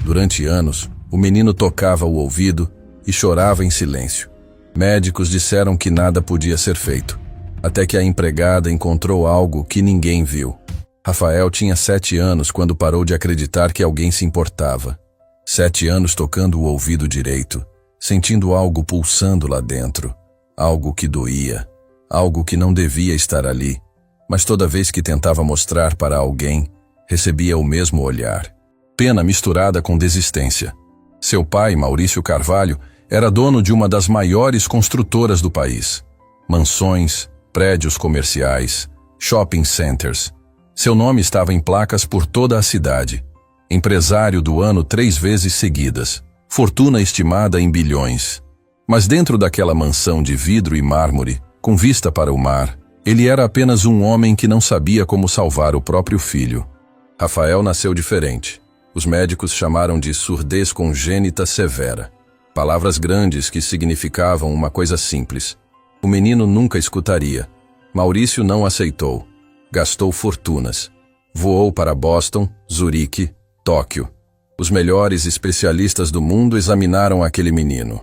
Durante anos, o menino tocava o ouvido e chorava em silêncio. Médicos disseram que nada podia ser feito, até que a empregada encontrou algo que ninguém viu. Rafael tinha 7 anos quando parou de acreditar que alguém se importava. 7 anos tocando o ouvido direito, sentindo algo pulsando lá dentro, algo que doía, algo que não devia estar ali, mas toda vez que tentava mostrar para alguém, recebia o mesmo olhar. Pena misturada com desistência. Seu pai, Maurício Carvalho, era dono de uma das maiores construtoras do país. Mansões, prédios comerciais, shopping centers. Seu nome estava em placas por toda a cidade. Empresário do ano 3 vezes seguidas. Fortuna estimada em bilhões. Mas dentro daquela mansão de vidro e mármore, com vista para o mar, ele era apenas um homem que não sabia como salvar o próprio filho. Rafael nasceu diferente. Os médicos chamaram de surdez congênita severa. Palavras grandes que significavam uma coisa simples. O menino nunca escutaria. Maurício não aceitou. Gastou fortunas. Voou para Boston, Zurique, Tóquio. Os melhores especialistas do mundo examinaram aquele menino.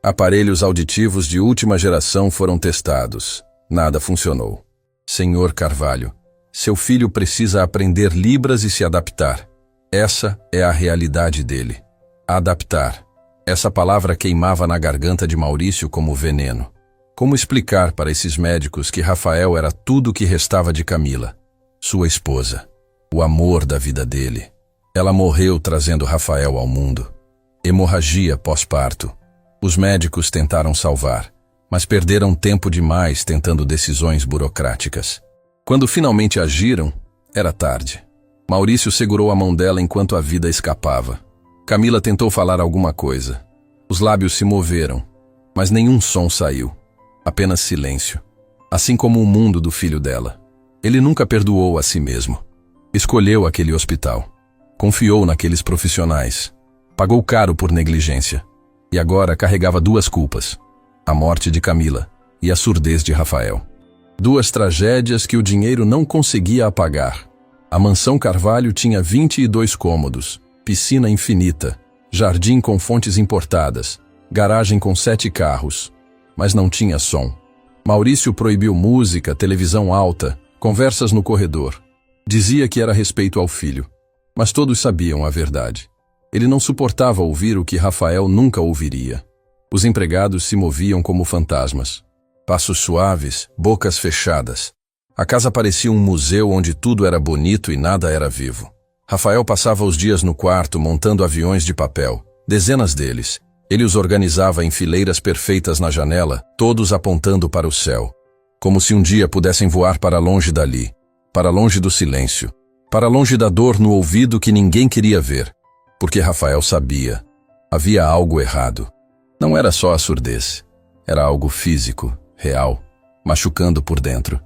Aparelhos auditivos de última geração foram testados. Nada funcionou. Senhor Carvalho, seu filho precisa aprender Libras e se adaptar. Essa é a realidade dele. Adaptar. Essa palavra queimava na garganta de Maurício como veneno. Como explicar para esses médicos que Rafael era tudo o que restava de Camila, sua esposa, o amor da vida dele? Ela morreu trazendo Rafael ao mundo. Hemorragia pós-parto. Os médicos tentaram salvar, mas perderam tempo demais tentando decisões burocráticas. Quando finalmente agiram, era tarde. Maurício segurou a mão dela enquanto a vida escapava. Camila tentou falar alguma coisa. Os lábios se moveram, mas nenhum som saiu. Apenas silêncio. Assim como o mundo do filho dela. Ele nunca perdoou a si mesmo. Escolheu aquele hospital. Confiou naqueles profissionais. Pagou caro por negligência. E agora carregava 2 culpas. A morte de Camila e a surdez de Rafael. 2 tragédias que o dinheiro não conseguia apagar. A mansão Carvalho tinha 22 cômodos, piscina infinita, jardim com fontes importadas, garagem com 7 carros, mas não tinha som. Maurício proibiu música, televisão alta, conversas no corredor. Dizia que era respeito ao filho, mas todos sabiam a verdade. Ele não suportava ouvir o que Rafael nunca ouviria. Os empregados se moviam como fantasmas. Passos suaves, bocas fechadas. A casa parecia um museu onde tudo era bonito e nada era vivo. Rafael passava os dias no quarto montando aviões de papel, dezenas deles. Ele os organizava em fileiras perfeitas na janela, todos apontando para o céu. Como se um dia pudessem voar para longe dali, para longe do silêncio, para longe da dor no ouvido que ninguém queria ver. Porque Rafael sabia. Havia algo errado. Não era só a surdez. Era algo físico, real, machucando por dentro.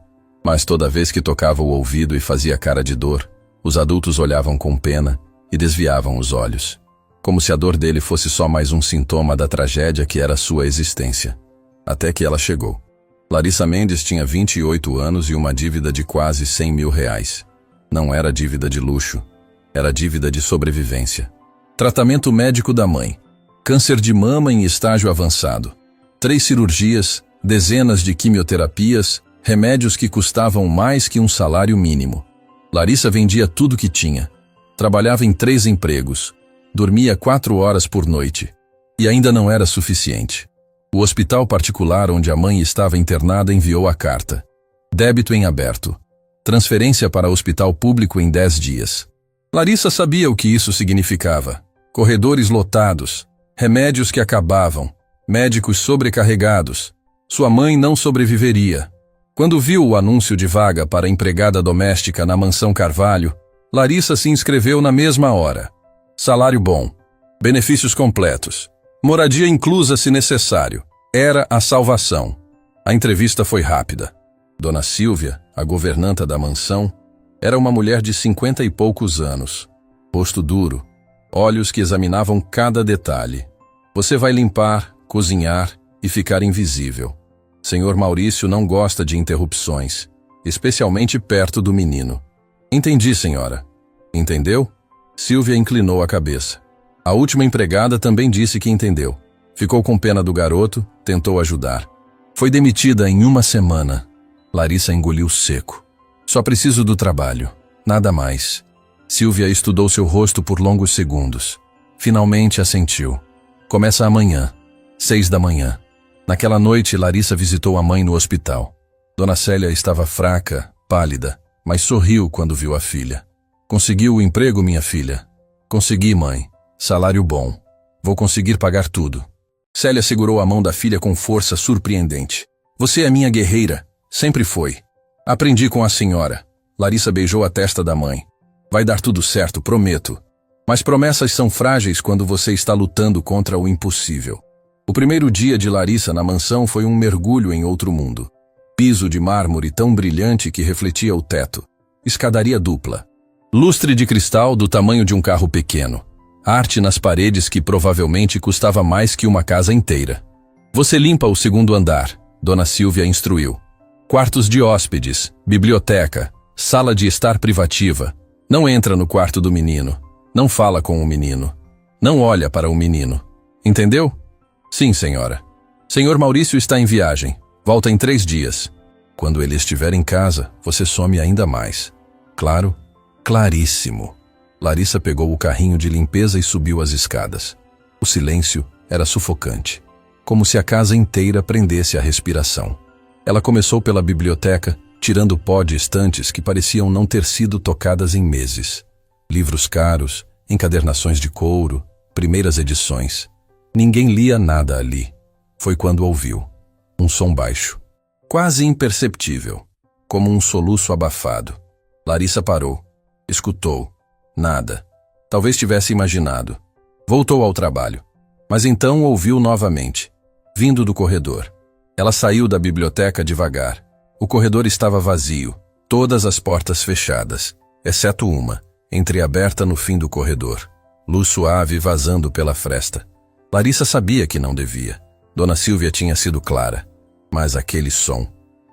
Mas toda vez que tocava o ouvido e fazia cara de dor, os adultos olhavam com pena e desviavam os olhos. Como se a dor dele fosse só mais um sintoma da tragédia que era sua existência. Até que ela chegou. Larissa Mendes tinha 28 anos e uma dívida de quase 100 mil reais. Não era dívida de luxo, era dívida de sobrevivência. Tratamento médico da mãe. Câncer de mama em estágio avançado. 3 cirurgias, dezenas de quimioterapias, remédios que custavam mais que um salário mínimo. Larissa vendia tudo que tinha. Trabalhava em 3 empregos. Dormia 4 horas por noite. E ainda não era suficiente. O hospital particular onde a mãe estava internada enviou a carta. Débito em aberto. Transferência para hospital público em 10 dias. Larissa sabia o que isso significava. Corredores lotados, remédios que acabavam, médicos sobrecarregados. Sua mãe não sobreviveria. Quando viu o anúncio de vaga para empregada doméstica na mansão Carvalho, Larissa se inscreveu na mesma hora. Salário bom, benefícios completos, moradia inclusa se necessário. Era a salvação. A entrevista foi rápida. Dona Silvia, a governanta da mansão, era uma mulher de 50 e poucos anos. Rosto duro, olhos que examinavam cada detalhe. Você vai limpar, cozinhar e ficar invisível. Senhor Maurício não gosta de interrupções, especialmente perto do menino. Entendi, senhora. Entendeu? Silvia inclinou a cabeça. A última empregada também disse que entendeu. Ficou com pena do garoto, tentou ajudar. Foi demitida em 1 semana. Larissa engoliu seco. Só preciso do trabalho. Nada mais. Silvia estudou seu rosto por longos segundos. Finalmente assentiu. Começa amanhã, 6 da manhã. Naquela noite, Larissa visitou a mãe no hospital. Dona Célia estava fraca, pálida, mas sorriu quando viu a filha. Conseguiu o emprego, minha filha? Consegui, mãe. Salário bom. Vou conseguir pagar tudo. Célia segurou a mão da filha com força surpreendente. Você é minha guerreira. Sempre foi. Aprendi com a senhora. Larissa beijou a testa da mãe. Vai dar tudo certo, prometo. Mas promessas são frágeis quando você está lutando contra o impossível. O primeiro dia de Larissa na mansão foi um mergulho em outro mundo. Piso de mármore tão brilhante que refletia o teto. Escadaria dupla. Lustre de cristal do tamanho de um carro pequeno. Arte nas paredes que provavelmente custava mais que uma casa inteira. Você limpa o segundo andar, Dona Silvia instruiu. Quartos de hóspedes, biblioteca, sala de estar privativa. Não entra no quarto do menino. Não fala com o menino. Não olha para o menino. Entendeu? Sim, senhora. Senhor Maurício está em viagem. Volta em 3 dias. Quando ele estiver em casa, você some ainda mais. Claro? Claríssimo. Larissa pegou o carrinho de limpeza e subiu as escadas. O silêncio era sufocante, como se a casa inteira prendesse a respiração. Ela começou pela biblioteca, tirando pó de estantes que pareciam não ter sido tocadas em meses. Livros caros, encadernações de couro, primeiras edições. Ninguém lia nada ali. Foi quando ouviu. Um som baixo, quase imperceptível, como um soluço abafado. Larissa parou, escutou. Nada. Talvez tivesse imaginado. Voltou ao trabalho. Mas então ouviu novamente, vindo do corredor. Ela saiu da biblioteca devagar. O corredor estava vazio, todas as portas fechadas, exceto uma, entreaberta no fim do corredor. Luz suave vazando pela fresta. Larissa sabia que não devia. Dona Silvia tinha sido clara. Mas aquele som.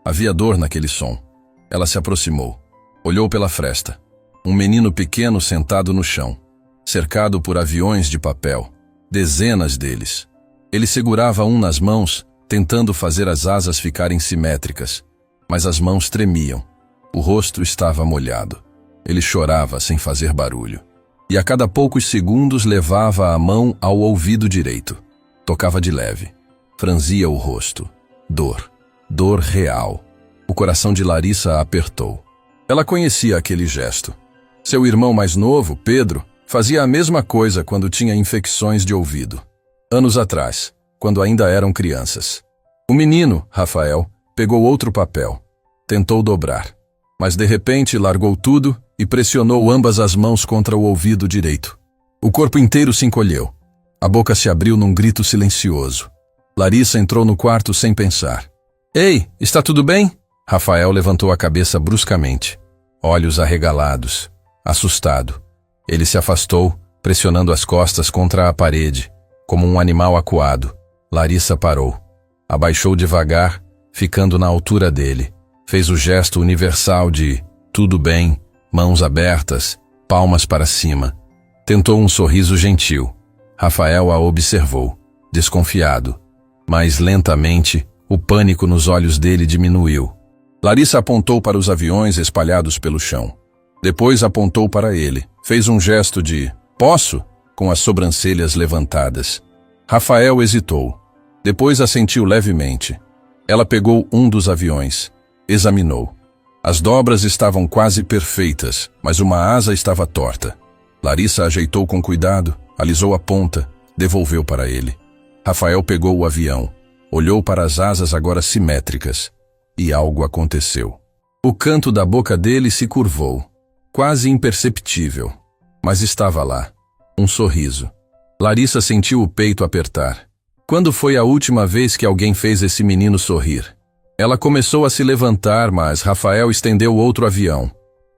Havia dor naquele som. Ela se aproximou. Olhou pela fresta. Um menino pequeno sentado no chão, cercado por aviões de papel, dezenas deles. Ele segurava um nas mãos, tentando fazer as asas ficarem simétricas, mas as mãos tremiam. O rosto estava molhado. Ele chorava sem fazer barulho. E a cada poucos segundos levava a mão ao ouvido direito. Tocava de leve. Franzia o rosto. Dor. Dor real. O coração de Larissa apertou. Ela conhecia aquele gesto. Seu irmão mais novo, Pedro, fazia a mesma coisa quando tinha infecções de ouvido. Anos atrás, quando ainda eram crianças. O menino, Rafael, pegou outro papel. Tentou dobrar, mas de repente largou tudo e pressionou ambas as mãos contra o ouvido direito. O corpo inteiro se encolheu. A boca se abriu num grito silencioso. Larissa entrou no quarto sem pensar. Ei, está tudo bem? Rafael levantou a cabeça bruscamente. Olhos arregalados. Assustado. Ele se afastou, pressionando as costas contra a parede, como um animal acuado. Larissa parou. Abaixou devagar, ficando na altura dele. Fez o gesto universal de tudo bem, mãos abertas, palmas para cima. Tentou um sorriso gentil. Rafael a observou, desconfiado. Mas lentamente, o pânico nos olhos dele diminuiu. Larissa apontou para os aviões espalhados pelo chão. Depois apontou para ele. Fez um gesto de posso, com as sobrancelhas levantadas. Rafael hesitou. Depois assentiu levemente. Ela pegou um dos aviões. Examinou. As dobras estavam quase perfeitas, mas uma asa estava torta. Larissa ajeitou com cuidado, alisou a ponta, devolveu para ele. Rafael pegou o avião. Olhou para as asas agora simétricas. E algo aconteceu. O canto da boca dele se curvou. Quase imperceptível, mas estava lá. Um sorriso. Larissa sentiu o peito apertar. Quando foi a última vez que alguém fez esse menino sorrir? Ela começou a se levantar, mas Rafael estendeu outro avião.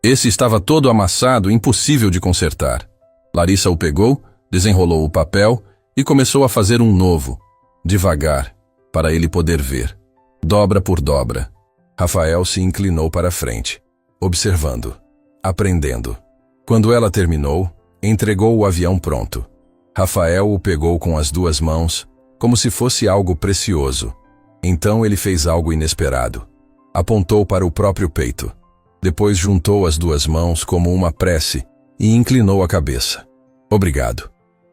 Esse estava todo amassado, impossível de consertar. Larissa o pegou, desenrolou o papel e começou a fazer um novo, devagar, para ele poder ver. Dobra por dobra. Rafael se inclinou para a frente, observando. Aprendendo. Quando ela terminou, entregou o avião pronto. Rafael o pegou com as duas mãos, como se fosse algo precioso. Então ele fez algo inesperado. Apontou para o próprio peito. Depois juntou as duas mãos como uma prece e inclinou a cabeça. Obrigado.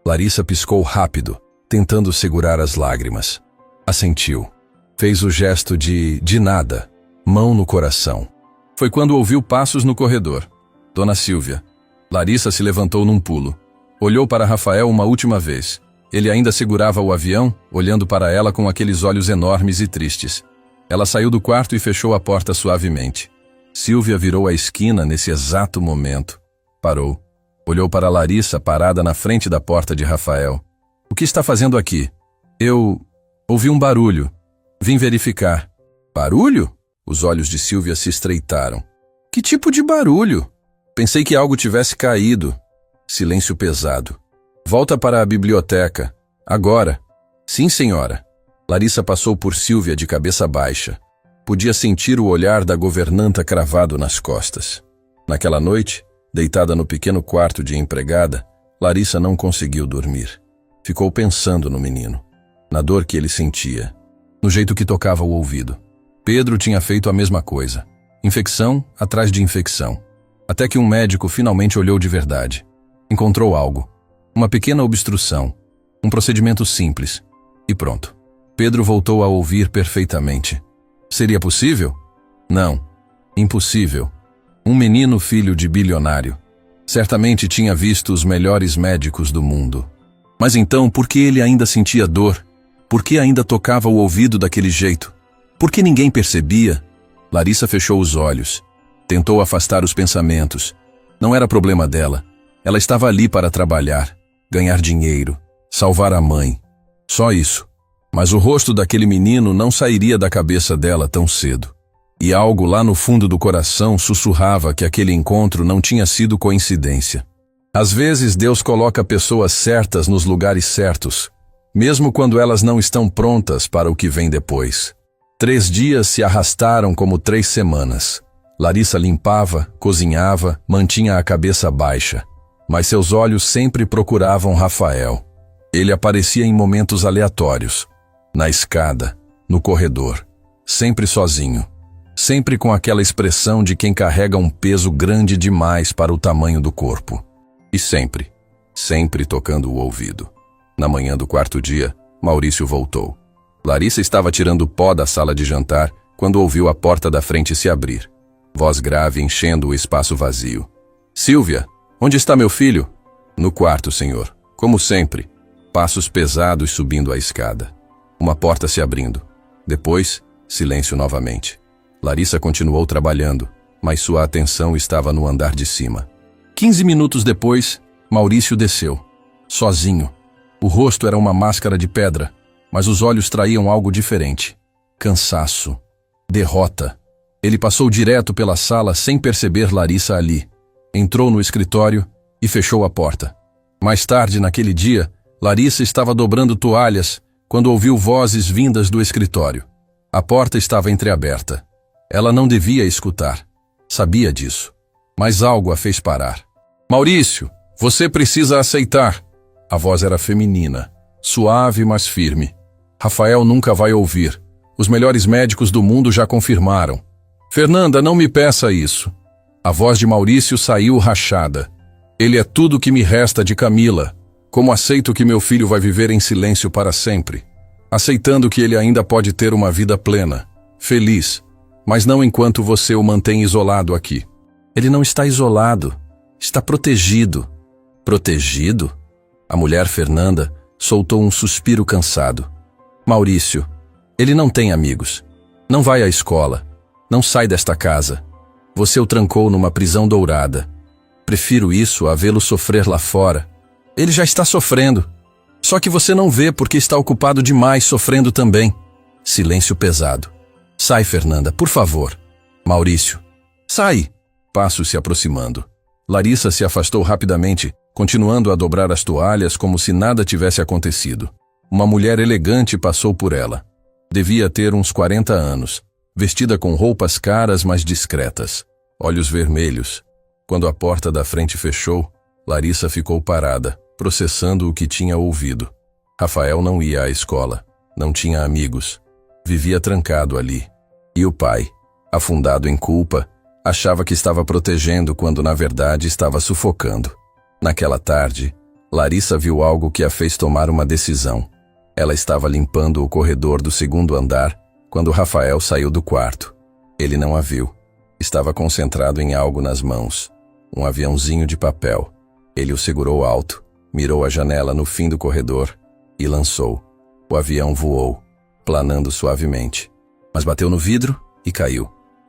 Larissa piscou rápido, tentando segurar as lágrimas. Assentiu. Fez o gesto de nada, mão no coração. Foi quando ouviu passos no corredor. Dona Silvia. Larissa se levantou num pulo. Olhou para Rafael uma última vez. Ele ainda segurava o avião, olhando para ela com aqueles olhos enormes e tristes. Ela saiu do quarto e fechou a porta suavemente. Silvia virou a esquina nesse exato momento. Parou. Olhou para Larissa parada na frente da porta de Rafael. O que está fazendo aqui? Eu ouvi um barulho. Vim verificar. Barulho? Os olhos de Silvia se estreitaram. Que tipo de barulho? Pensei que algo tivesse caído. Silêncio pesado. Volta para a biblioteca. Agora. Sim, senhora. Larissa passou por Silvia de cabeça baixa. Podia sentir o olhar da governanta cravado nas costas. Naquela noite, deitada no pequeno quarto de empregada, Larissa não conseguiu dormir. Ficou pensando no menino, na dor que ele sentia, no jeito que tocava o ouvido. Pedro tinha feito a mesma coisa. Infecção atrás de infecção. Até que um médico finalmente olhou de verdade. Encontrou algo. Uma pequena obstrução. Um procedimento simples. E pronto. Pedro voltou a ouvir perfeitamente. Seria possível? Não. Impossível. Um menino filho de bilionário. Certamente tinha visto os melhores médicos do mundo. Mas então, por que ele ainda sentia dor? Por que ainda tocava o ouvido daquele jeito? Por que ninguém percebia? Larissa fechou os olhos. Tentou afastar os pensamentos. Não era problema dela. Ela estava ali para trabalhar, ganhar dinheiro, salvar a mãe. Só isso. Mas o rosto daquele menino não sairia da cabeça dela tão cedo. E algo lá no fundo do coração sussurrava que aquele encontro não tinha sido coincidência. Às vezes Deus coloca pessoas certas nos lugares certos, mesmo quando elas não estão prontas para o que vem depois. 3 dias se arrastaram como 3 semanas. Larissa limpava, cozinhava, mantinha a cabeça baixa. Mas seus olhos sempre procuravam Rafael. Ele aparecia em momentos aleatórios. Na escada, no corredor. Sempre sozinho. Sempre com aquela expressão de quem carrega um peso grande demais para o tamanho do corpo. E sempre tocando o ouvido. Na manhã do 4º dia, Maurício voltou. Larissa estava tirando pó da sala de jantar quando ouviu a porta da frente se abrir. Voz grave enchendo o espaço vazio. Silvia, onde está meu filho? No quarto, senhor. Como sempre. Passos pesados subindo a escada. Uma porta se abrindo. Depois, silêncio novamente. Larissa continuou trabalhando, mas sua atenção estava no andar de cima. 15 minutos depois, Maurício desceu. Sozinho. O rosto era uma máscara de pedra, mas os olhos traíam algo diferente. Cansaço. Derrota. Ele passou direto pela sala sem perceber Larissa ali. Entrou no escritório e fechou a porta. Mais tarde, naquele dia, Larissa estava dobrando toalhas quando ouviu vozes vindas do escritório. A porta estava entreaberta. Ela não devia escutar. Sabia disso. Mas algo a fez parar. Maurício, você precisa aceitar. A voz era feminina, suave mas firme. Rafael nunca vai ouvir. Os melhores médicos do mundo já confirmaram. Fernanda, não me peça isso. A voz de Maurício saiu rachada. Ele é tudo que me resta de Camila. Como aceito que meu filho vai viver em silêncio para sempre? Aceitando que ele ainda pode ter uma vida plena, feliz, mas não enquanto você o mantém isolado aqui. Ele não está isolado, está protegido. Protegido? A mulher Fernanda soltou um suspiro cansado. Maurício, ele não tem amigos. Não vai à escola. Não sai desta casa. Você o trancou numa prisão dourada. Prefiro isso a vê-lo sofrer lá fora. Ele já está sofrendo. Só que você não vê porque está ocupado demais sofrendo também. Silêncio pesado. Sai, Fernanda, por favor. Maurício. Sai. Passos se aproximando. Larissa se afastou rapidamente, continuando a dobrar as toalhas como se nada tivesse acontecido. Uma mulher elegante passou por ela. Devia ter uns 40 anos, vestida com roupas caras mas discretas. Olhos vermelhos. Quando a porta da frente fechou, Larissa ficou parada, processando o que tinha ouvido. Rafael não ia à escola, não tinha amigos, vivia trancado ali. E o pai, afundado em culpa, achava que estava protegendo quando na verdade estava sufocando. Naquela tarde, Larissa viu algo que a fez tomar uma decisão. Ela estava limpando o corredor do segundo andar quando Rafael saiu do quarto. Ele não a viu. Estava concentrado em algo nas mãos. Um aviãozinho de papel. Ele o segurou alto, mirou a janela no fim do corredor e lançou. O avião voou, planando suavemente. Mas bateu no vidro e caiu.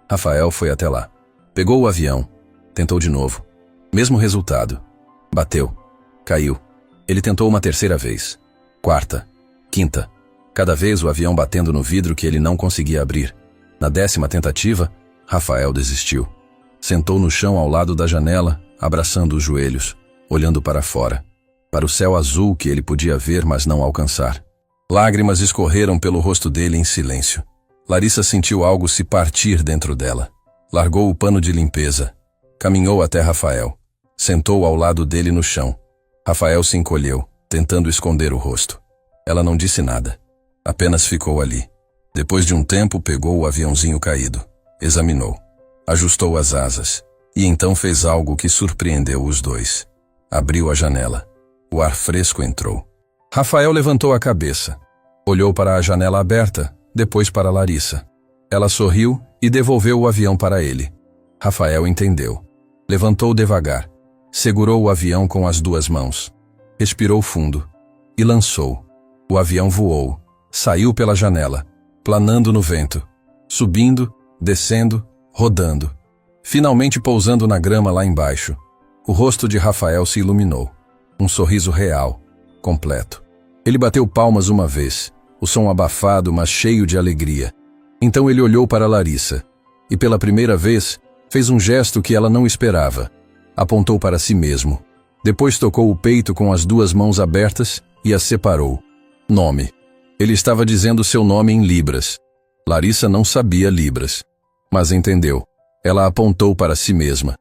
Rafael foi até lá. Pegou o avião. Tentou de novo. Mesmo resultado. Bateu. Caiu. Ele tentou uma terceira vez. Quarta. Quinta. Cada vez o avião batendo no vidro que ele não conseguia abrir. Na 10ª tentativa, Rafael desistiu. Sentou no chão ao lado da janela, abraçando os joelhos, olhando para fora, para o céu azul que ele podia ver, mas não alcançar. Lágrimas escorreram pelo rosto dele em silêncio. Larissa sentiu algo se partir dentro dela. Largou o pano de limpeza. Caminhou até Rafael. Sentou ao lado dele no chão. Rafael se encolheu, tentando esconder o rosto. Ela não disse nada. Apenas ficou ali. Depois de um tempo, pegou o aviãozinho caído. Examinou. Ajustou as asas. E então fez algo que surpreendeu os dois. Abriu a janela. O ar fresco entrou. Rafael levantou a cabeça. Olhou para a janela aberta, depois para Larissa. Ela sorriu e devolveu o avião para ele. Rafael entendeu. Levantou devagar. Segurou o avião com as 2 mãos. Respirou fundo. E lançou. O avião voou. Saiu pela janela, planando no vento. Subindo, descendo, rodando. Finalmente pousando na grama lá embaixo. O rosto de Rafael se iluminou. Um sorriso real, completo. Ele bateu palmas uma vez, o som abafado, mas cheio de alegria. Então ele olhou para Larissa. E pela primeira vez, fez um gesto que ela não esperava. Apontou para si mesmo. Depois tocou o peito com as 2 mãos abertas e as separou. Nome. Ele estava dizendo seu nome em libras. Larissa não sabia libras, mas entendeu. Ela apontou para si mesma.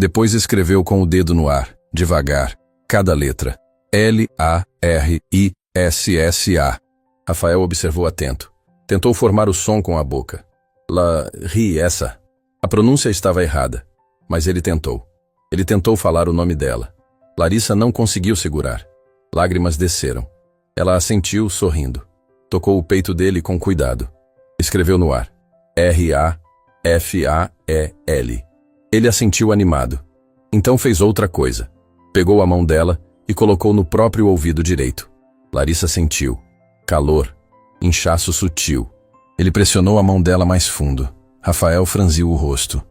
Depois escreveu com o dedo no ar, devagar, cada letra. L-A-R-I-S-S-A. Rafael observou atento. Tentou formar o som com a boca. Larissa. A pronúncia estava errada, mas ele tentou. Ele tentou falar o nome dela. Larissa não conseguiu segurar. Lágrimas desceram. Ela assentiu, sorrindo. Tocou o peito dele com cuidado. Escreveu no ar. R-A-F-A-E-L. Ele assentiu animado. Então fez outra coisa. Pegou a mão dela e colocou no próprio ouvido direito. Larissa sentiu. Calor. Inchaço sutil. Ele pressionou a mão dela mais fundo. Rafael franziu o rosto.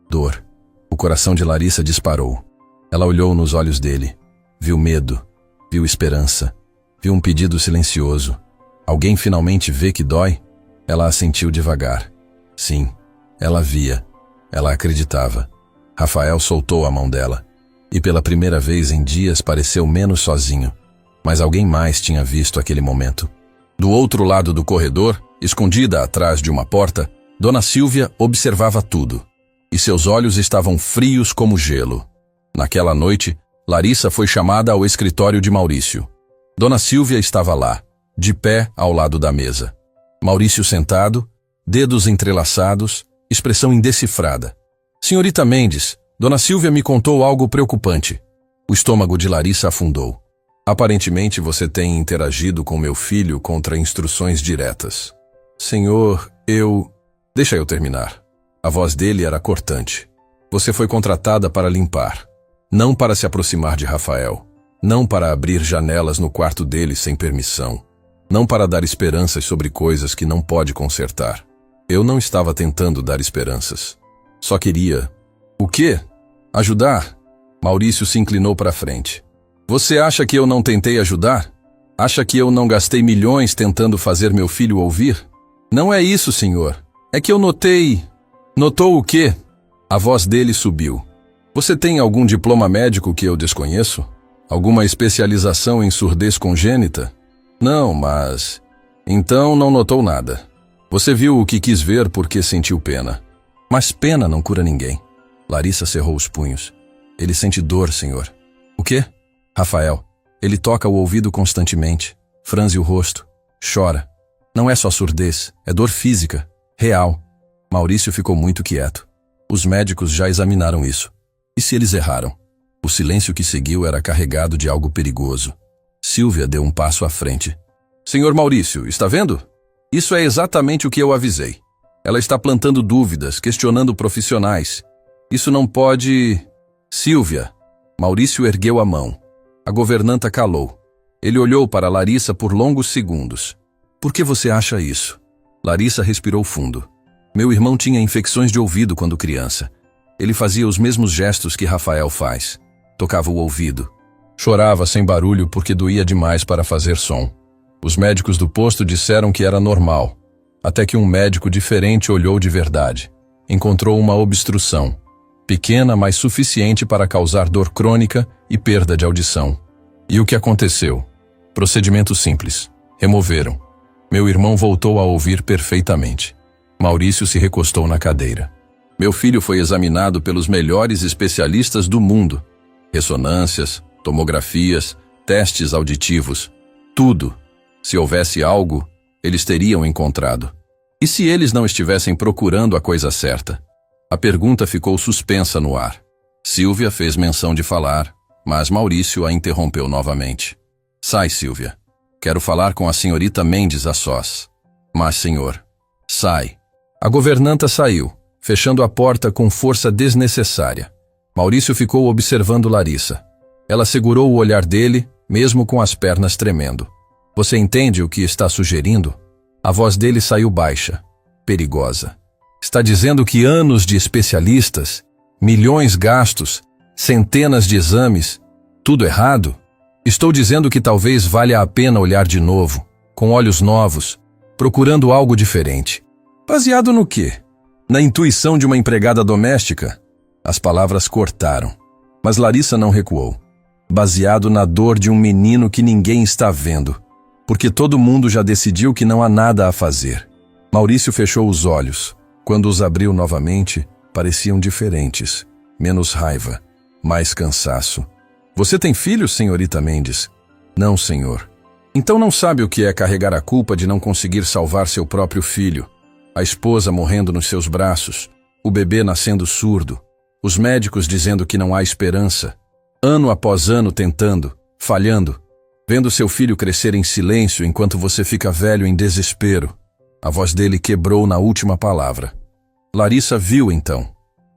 Dor. O coração de Larissa disparou. Ela olhou nos olhos dele. Viu medo. Viu esperança. Viu um pedido silencioso. Alguém finalmente vê que dói? Ela assentiu devagar. Sim, ela via. Ela acreditava. Rafael soltou a mão dela. E pela primeira vez em dias pareceu menos sozinho. Mas alguém mais tinha visto aquele momento. Do outro lado do corredor, escondida atrás de uma porta, Dona Silvia observava tudo. E seus olhos estavam frios como gelo. Naquela noite, Larissa foi chamada ao escritório de Maurício. Dona Silvia estava lá, de pé ao lado da mesa. Maurício sentado, dedos entrelaçados, expressão indecifrada. Senhorita Mendes, Dona Silvia me contou algo preocupante. O estômago de Larissa afundou. Aparentemente você tem interagido com meu filho contra instruções diretas. Senhor, Deixa eu terminar. A voz dele era cortante. Você foi contratada para limpar. Não para se aproximar de Rafael. Não para abrir janelas no quarto dele sem permissão. Não para dar esperanças sobre coisas que não pode consertar. Eu não estava tentando dar esperanças. Só queria... O quê? Ajudar? Maurício se inclinou para frente. Você acha que eu não tentei ajudar? Acha que eu não gastei milhões tentando fazer meu filho ouvir? Não é isso, senhor. É que eu notei... Notou o quê? A voz dele subiu. Você tem algum diploma médico que eu desconheço? Alguma especialização em surdez congênita? Não, mas... Então não notou nada. Você viu o que quis ver porque sentiu pena. Mas pena não cura ninguém. Larissa cerrou os punhos. Ele sente dor, senhor. O quê? Rafael. Ele toca o ouvido constantemente, franze o rosto, chora. Não é só surdez, é dor física, real. Maurício ficou muito quieto. Os médicos já examinaram isso. E se eles erraram? O silêncio que seguiu era carregado de algo perigoso. Sílvia deu um passo à frente. Senhor Maurício, está vendo? Isso é exatamente o que eu avisei. Ela está plantando dúvidas, questionando profissionais. Isso não pode... Sílvia. Maurício ergueu a mão. A governanta calou. Ele olhou para Larissa por longos segundos. Por que você acha isso? Larissa respirou fundo. Meu irmão tinha infecções de ouvido quando criança. Ele fazia os mesmos gestos que Rafael faz. Tocava o ouvido. Chorava sem barulho porque doía demais para fazer som. Os médicos do posto disseram que era normal. Até que um médico diferente olhou de verdade. Encontrou uma obstrução. Pequena, mas suficiente para causar dor crônica e perda de audição. E o que aconteceu? Procedimento simples. Removeram. Meu irmão voltou a ouvir perfeitamente. Maurício se recostou na cadeira. Meu filho foi examinado pelos melhores especialistas do mundo. Ressonâncias, tomografias, testes auditivos. Tudo. Se houvesse algo, eles teriam encontrado. E se eles não estivessem procurando a coisa certa? A pergunta ficou suspensa no ar. Sílvia fez menção de falar, mas Maurício a interrompeu novamente. Sai, Sílvia. Quero falar com a senhorita Mendes a sós. Mas, senhor, sai. A governanta saiu, fechando a porta com força desnecessária. Maurício ficou observando Larissa. Ela segurou o olhar dele, mesmo com as pernas tremendo. Você entende o que está sugerindo? A voz dele saiu baixa, perigosa. Está dizendo que anos de especialistas, milhões gastos, centenas de exames, tudo errado? Estou dizendo que talvez valha a pena olhar de novo, com olhos novos, procurando algo diferente. Baseado no quê? Na intuição de uma empregada doméstica? As palavras cortaram, mas Larissa não recuou. Baseado na dor de um menino que ninguém está vendo, porque todo mundo já decidiu que não há nada a fazer. Maurício fechou os olhos. Quando os abriu novamente, pareciam diferentes. Menos raiva, mais cansaço. Você tem filhos, senhorita Mendes? Não, senhor. Então não sabe o que é carregar a culpa de não conseguir salvar seu próprio filho. A esposa morrendo nos seus braços, o bebê nascendo surdo, os médicos dizendo que não há esperança, ano após ano tentando, falhando, vendo seu filho crescer em silêncio enquanto você fica velho em desespero. A voz dele quebrou na última palavra. Larissa viu então.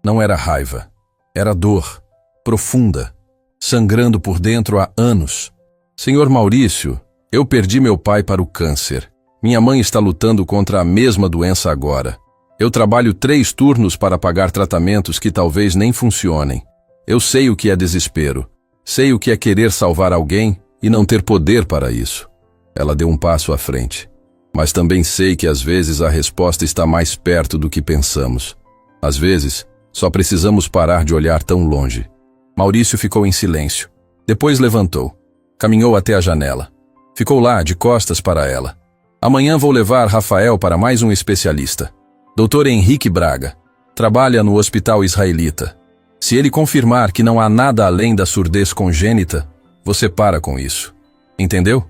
Não era raiva. Era dor, profunda, sangrando por dentro há anos. Senhor Maurício, eu perdi meu pai para o câncer. Minha mãe está lutando contra a mesma doença agora. Eu trabalho 3 turnos para pagar tratamentos que talvez nem funcionem. Eu sei o que é desespero. Sei o que é querer salvar alguém e não ter poder para isso. Ela deu um passo à frente. Mas também sei que às vezes a resposta está mais perto do que pensamos. Às vezes, só precisamos parar de olhar tão longe. Maurício ficou em silêncio. Depois levantou. Caminhou até a janela. Ficou lá, de costas para ela. Amanhã vou levar Rafael para mais um especialista. Dr. Henrique Braga. Trabalha no hospital israelita. Se ele confirmar que não há nada além da surdez congênita, você para com isso. Entendeu?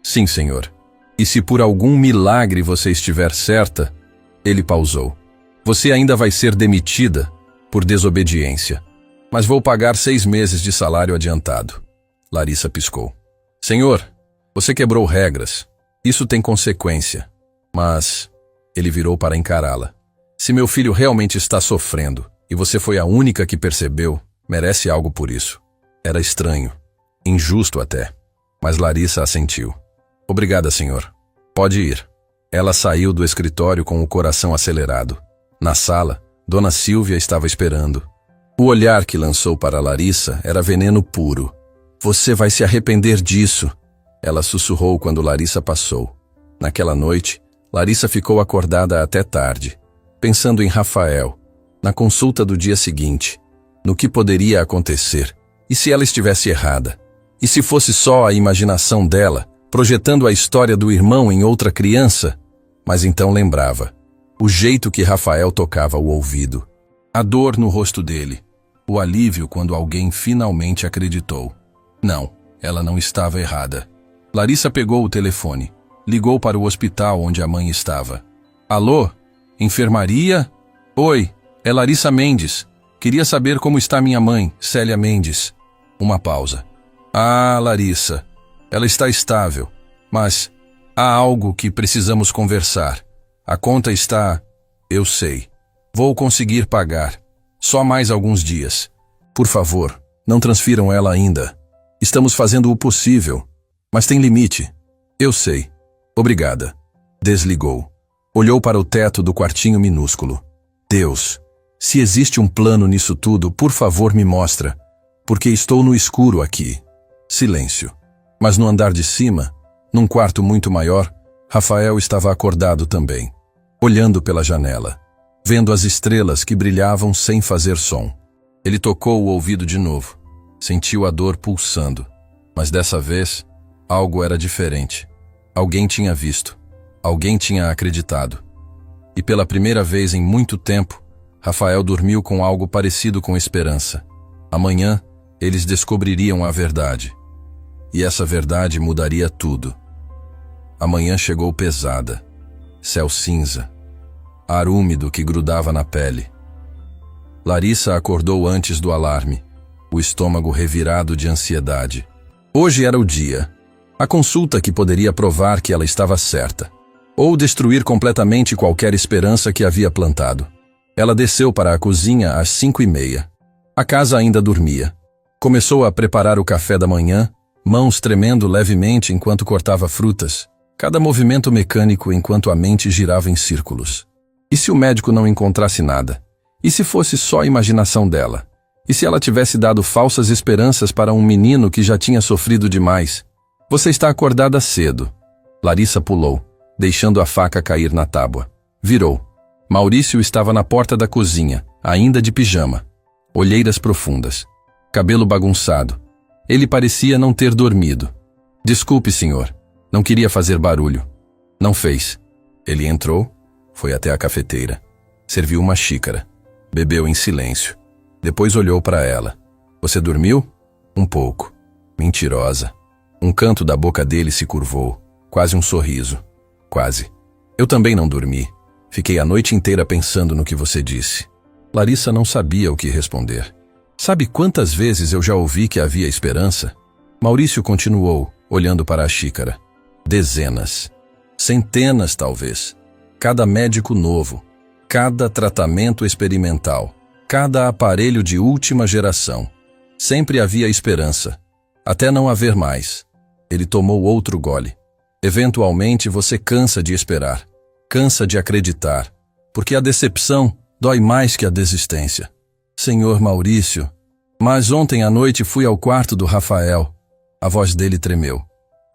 Sim, senhor. E se por algum milagre você estiver certa, ele pausou. Você ainda vai ser demitida por desobediência. Mas vou pagar 6 meses de salário adiantado. Larissa piscou. Senhor, você quebrou regras. Isso tem consequência. Mas... Ele virou para encará-la. Se meu filho realmente está sofrendo, e você foi a única que percebeu, merece algo por isso. Era estranho. Injusto até. Mas Larissa assentiu. Obrigada, senhor. Pode ir. Ela saiu do escritório com o coração acelerado. Na sala, Dona Sílvia estava esperando. O olhar que lançou para Larissa era veneno puro. Você vai se arrepender disso. Ela sussurrou quando Larissa passou. Naquela noite, Larissa ficou acordada até tarde, pensando em Rafael, na consulta do dia seguinte, no que poderia acontecer, e se ela estivesse errada, e se fosse só a imaginação dela, projetando a história do irmão em outra criança. Mas então lembrava, o jeito que Rafael tocava o ouvido, a dor no rosto dele, o alívio quando alguém finalmente acreditou. Não, Ela não estava errada. Larissa pegou o telefone. Ligou para o hospital onde a mãe estava. Alô? Enfermaria? Oi, é Larissa Mendes. Queria saber como está minha mãe, Célia Mendes. Uma pausa. Ah, Larissa. Ela está estável. Mas há algo que precisamos conversar. A conta está... Eu sei. Vou conseguir pagar. Só mais alguns dias. Por favor, não transfiram ela ainda. Estamos fazendo o possível. Mas tem limite. Eu sei. Obrigada. Desligou. Olhou para o teto do quartinho minúsculo. Deus, se existe um plano nisso tudo, por favor me mostra, porque estou no escuro aqui. Silêncio. Mas no andar de cima, num quarto muito maior, Rafael estava acordado também, olhando pela janela, vendo as estrelas que brilhavam sem fazer som. Ele tocou o ouvido de novo, sentiu a dor pulsando, mas dessa vez, algo era diferente. Alguém tinha visto, alguém tinha acreditado. E pela primeira vez em muito tempo, Rafael dormiu com algo parecido com esperança. Amanhã, eles descobririam a verdade. E essa verdade mudaria tudo. Amanhã chegou pesada. Céu cinza. Ar úmido que grudava na pele. Larissa acordou antes do alarme, o estômago revirado de ansiedade. Hoje era o dia. A consulta que poderia provar que ela estava certa, ou destruir completamente qualquer esperança que havia plantado. Ela desceu para a cozinha às 5:30. A casa ainda dormia. Começou a preparar o café da manhã, mãos tremendo levemente enquanto cortava frutas, cada movimento mecânico enquanto a mente girava em círculos. E se o médico não encontrasse nada? E se fosse só a imaginação dela? E se ela tivesse dado falsas esperanças para um menino que já tinha sofrido demais? Você está acordada cedo. Larissa pulou, deixando a faca cair na tábua. Virou. Maurício estava na porta da cozinha, ainda de pijama. Olheiras profundas. Cabelo bagunçado. Ele parecia não ter dormido. Desculpe, senhor. Não queria fazer barulho. Não fez. Ele entrou, foi até a cafeteira. Serviu uma xícara. Bebeu em silêncio. Depois olhou para ela. Você dormiu? Um pouco. Mentirosa. Um canto da boca dele se curvou. Quase um sorriso. Quase. Eu também não dormi. Fiquei a noite inteira pensando no que você disse. Larissa não sabia o que responder. Sabe quantas vezes eu já ouvi que havia esperança? Maurício continuou, olhando para a xícara. Dezenas. Centenas, talvez. Cada médico novo. Cada tratamento experimental. Cada aparelho de última geração. Sempre havia esperança. Até não haver mais. Ele tomou outro gole. Eventualmente você cansa de esperar. Cansa de acreditar. Porque a decepção dói mais que a desistência. Senhor Maurício, mas ontem à noite fui ao quarto do Rafael. A voz dele tremeu.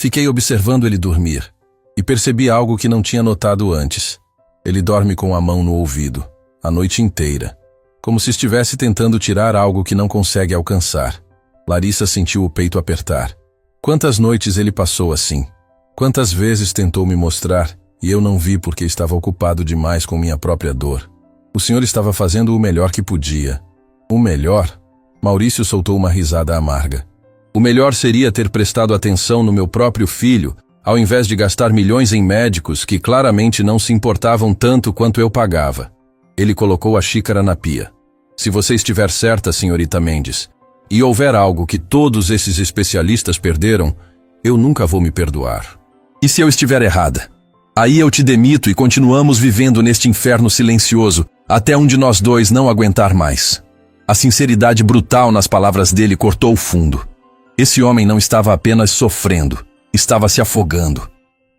Fiquei observando ele dormir. E percebi algo que não tinha notado antes. Ele dorme com a mão no ouvido. A noite inteira. Como se estivesse tentando tirar algo que não consegue alcançar. Larissa sentiu o peito apertar. Quantas noites ele passou assim? Quantas vezes tentou me mostrar, e eu não vi porque estava ocupado demais com minha própria dor. O senhor estava fazendo o melhor que podia. O melhor? Maurício soltou uma risada amarga. O melhor seria ter prestado atenção no meu próprio filho, ao invés de gastar milhões em médicos que claramente não se importavam tanto quanto eu pagava. Ele colocou a xícara na pia. Se você estiver certa, senhorita Mendes, e houver algo que todos esses especialistas perderam, eu nunca vou me perdoar. E se eu estiver errada? Aí eu te demito e continuamos vivendo neste inferno silencioso, até um de nós dois não aguentar mais. A sinceridade brutal nas palavras dele cortou o fundo. Esse homem não estava apenas sofrendo, estava se afogando.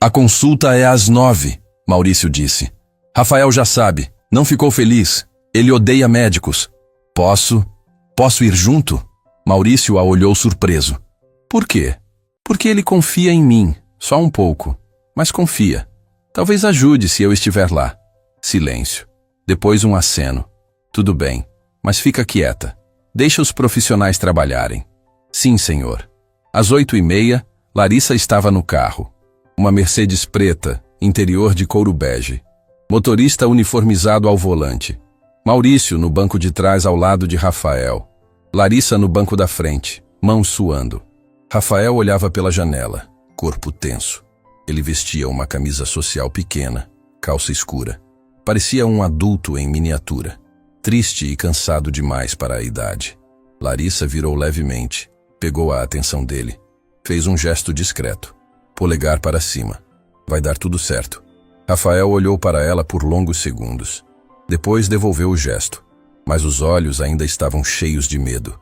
A consulta é às 9, Maurício disse. Rafael já sabe, não ficou feliz. Ele odeia médicos. Posso ir junto? Maurício a olhou surpreso. Por quê? Porque ele confia em mim, só um pouco, mas confia. Talvez ajude se eu estiver lá. Silêncio. Depois um aceno. Tudo bem, mas fica quieta. Deixa os profissionais trabalharem. Sim, senhor. Às 8:30, Larissa estava no carro. Uma Mercedes preta, interior de couro bege. Motorista uniformizado ao volante. Maurício no banco de trás ao lado de Rafael. Larissa no banco da frente, mãos suando. Rafael olhava pela janela, corpo tenso. Ele vestia uma camisa social pequena, calça escura. Parecia um adulto em miniatura, triste e cansado demais para a idade. Larissa virou levemente, pegou a atenção dele. Fez um gesto discreto. Polegar para cima. Vai dar tudo certo. Rafael olhou para ela por longos segundos. Depois devolveu o gesto, mas os olhos ainda estavam cheios de medo.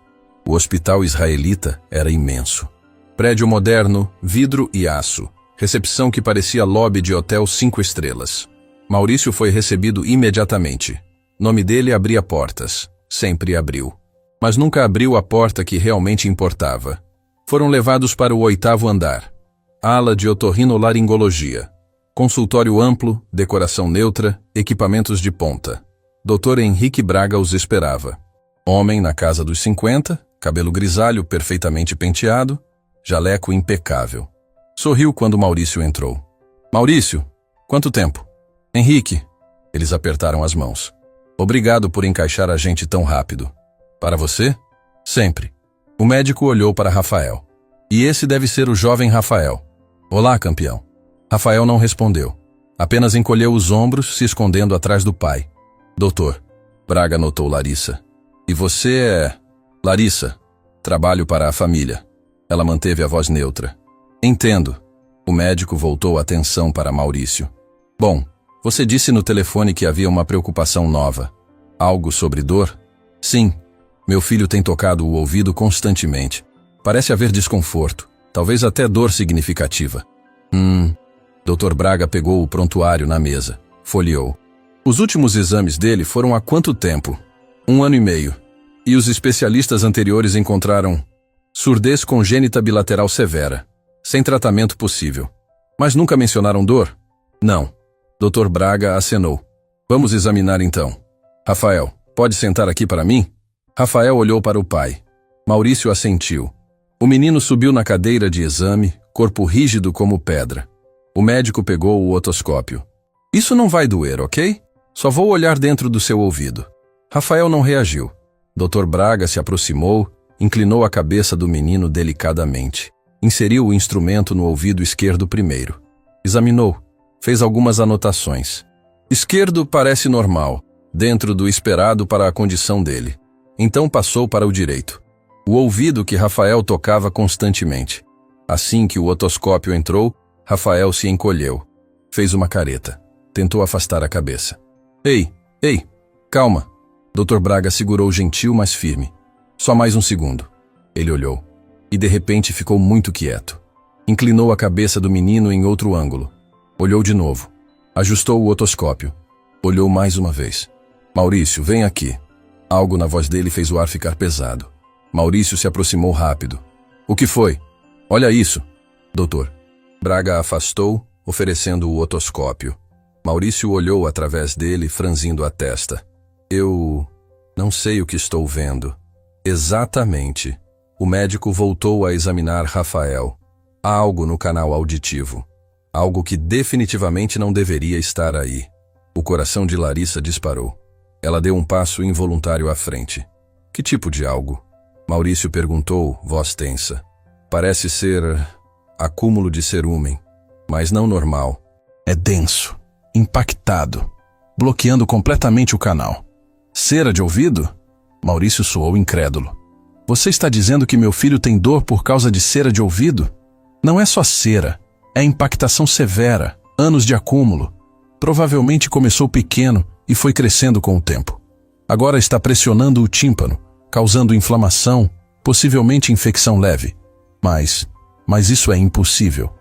O hospital israelita era imenso. Prédio moderno, vidro e aço. Recepção que parecia lobby de hotel 5 estrelas. Maurício foi recebido imediatamente. Nome dele abria portas. Sempre abriu. Mas nunca abriu a porta que realmente importava. Foram levados para o 8º andar. Ala de otorrinolaringologia. Consultório amplo, decoração neutra, equipamentos de ponta. Dr. Henrique Braga os esperava. Homem na casa dos 50, cabelo grisalho perfeitamente penteado, jaleco impecável. Sorriu quando Maurício entrou. Maurício, quanto tempo? Henrique. Eles apertaram as mãos. Obrigado por encaixar a gente tão rápido. Para você? Sempre. O médico olhou para Rafael. E esse deve ser o jovem Rafael. Olá, campeão. Rafael não respondeu. Apenas encolheu os ombros, se escondendo atrás do pai. Doutor. Braga notou Larissa. E você é... Larissa. Trabalho para a família. Ela manteve a voz neutra. Entendo. O médico voltou a atenção para Maurício. Bom, você disse no telefone que havia uma preocupação nova. Algo sobre dor? Sim. Meu filho tem tocado o ouvido constantemente. Parece haver desconforto. Talvez até dor significativa. Dr. Braga pegou o prontuário na mesa. Folheou. Os últimos exames dele foram há quanto tempo? 1 ano e meio. E os especialistas anteriores encontraram surdez congênita bilateral severa, sem tratamento possível. Mas nunca mencionaram dor? Não. Dr. Braga acenou. Vamos examinar então. Rafael, pode sentar aqui para mim? Rafael olhou para o pai. Maurício assentiu. O menino subiu na cadeira de exame, corpo rígido como pedra. O médico pegou o otoscópio. Isso não vai doer, ok? Só vou olhar dentro do seu ouvido. Rafael não reagiu. Dr. Braga se aproximou, inclinou a cabeça do menino delicadamente. Inseriu o instrumento no ouvido esquerdo primeiro. Examinou. Fez algumas anotações. Esquerdo parece normal, dentro do esperado para a condição dele. Então passou para o direito. O ouvido que Rafael tocava constantemente. Assim que o otoscópio entrou, Rafael se encolheu. Fez uma careta. Tentou afastar a cabeça. Ei, calma. Dr. Braga segurou gentil, mas firme. Só mais um segundo. Ele olhou. E de repente ficou muito quieto. Inclinou a cabeça do menino em outro ângulo. Olhou de novo. Ajustou o otoscópio. Olhou mais uma vez. Maurício, vem aqui. Algo na voz dele fez o ar ficar pesado. Maurício se aproximou rápido. O que foi? Olha isso. Doutor. Braga afastou, oferecendo o otoscópio. Maurício olhou através dele, franzindo a testa. Eu não sei o que estou vendo. Exatamente. O médico voltou a examinar Rafael. Há algo no canal auditivo. Algo que definitivamente não deveria estar aí. O coração de Larissa disparou. Ela deu um passo involuntário à frente. Que tipo de algo? Maurício perguntou, voz tensa. Parece ser acúmulo de cerúmen, mas não normal. É denso, impactado, bloqueando completamente o canal. Cera de ouvido? Maurício soou incrédulo. Você está dizendo que meu filho tem dor por causa de cera de ouvido? Não é só cera, é impactação severa, anos de acúmulo. Provavelmente começou pequeno e foi crescendo com o tempo. Agora está pressionando o tímpano, causando inflamação, possivelmente infecção leve. Mas isso é impossível.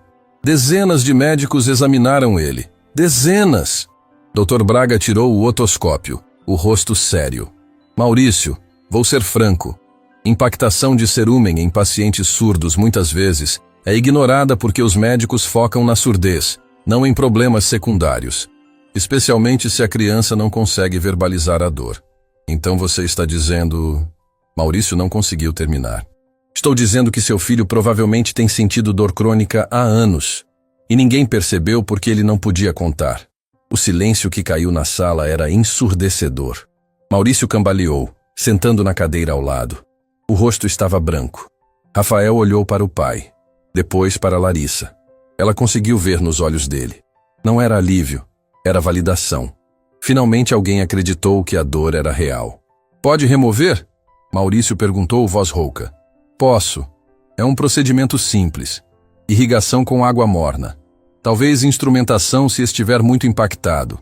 Dezenas de médicos examinaram ele. Dezenas! Dr. Braga tirou o otoscópio, o rosto sério. Maurício, vou ser franco. Impactação de cerúmen em pacientes surdos muitas vezes é ignorada porque os médicos focam na surdez, não em problemas secundários. Especialmente se a criança não consegue verbalizar a dor. Então você está dizendo... Maurício não conseguiu terminar. Estou dizendo que seu filho provavelmente tem sentido dor crônica há anos. E ninguém percebeu porque ele não podia contar. O silêncio que caiu na sala era ensurdecedor. Maurício cambaleou, sentando na cadeira ao lado. O rosto estava branco. Rafael olhou para o pai. Depois para Larissa. Ela conseguiu ver nos olhos dele. Não era alívio, era validação. Finalmente alguém acreditou que a dor era real. Pode remover? Maurício perguntou voz rouca. Posso. É um procedimento simples. Irrigação com água morna. Talvez instrumentação se estiver muito impactado.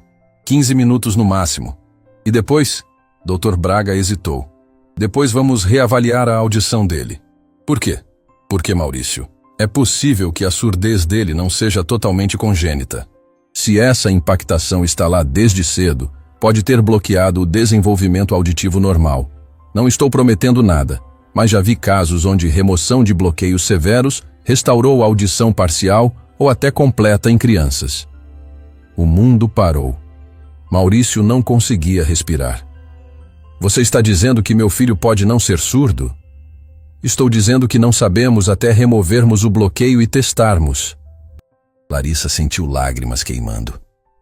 15 minutos no máximo. E depois? Dr. Braga hesitou. Depois vamos reavaliar a audição dele. Por quê? Porque, Maurício, é possível que a surdez dele não seja totalmente congênita. Se essa impactação está lá desde cedo, pode ter bloqueado o desenvolvimento auditivo normal. Não estou prometendo nada, mas já vi casos onde remoção de bloqueios severos restaurou a audição parcial ou até completa em crianças. O mundo parou. Maurício não conseguia respirar. Você está dizendo que meu filho pode não ser surdo? Estou dizendo que não sabemos até removermos o bloqueio e testarmos. Larissa sentiu lágrimas queimando.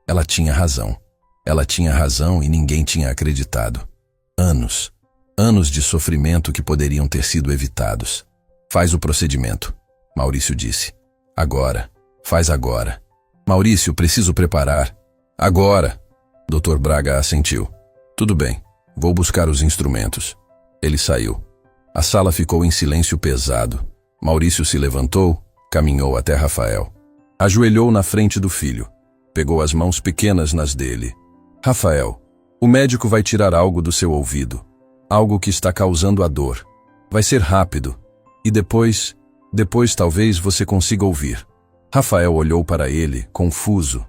Ela tinha razão. Ela tinha razão e ninguém tinha acreditado. Anos de sofrimento que poderiam ter sido evitados. Faz o procedimento, Maurício disse. Agora. Faz agora. Maurício, preciso preparar. Agora. Dr. Braga assentiu. Tudo bem, vou buscar os instrumentos. Ele saiu. A sala ficou em silêncio pesado. Maurício se levantou, caminhou até Rafael. Ajoelhou na frente do filho. Pegou as mãos pequenas nas dele. Rafael, o médico vai tirar algo do seu ouvido. Algo que está causando a dor. Vai ser rápido. E depois talvez você consiga ouvir. Rafael olhou para ele, confuso.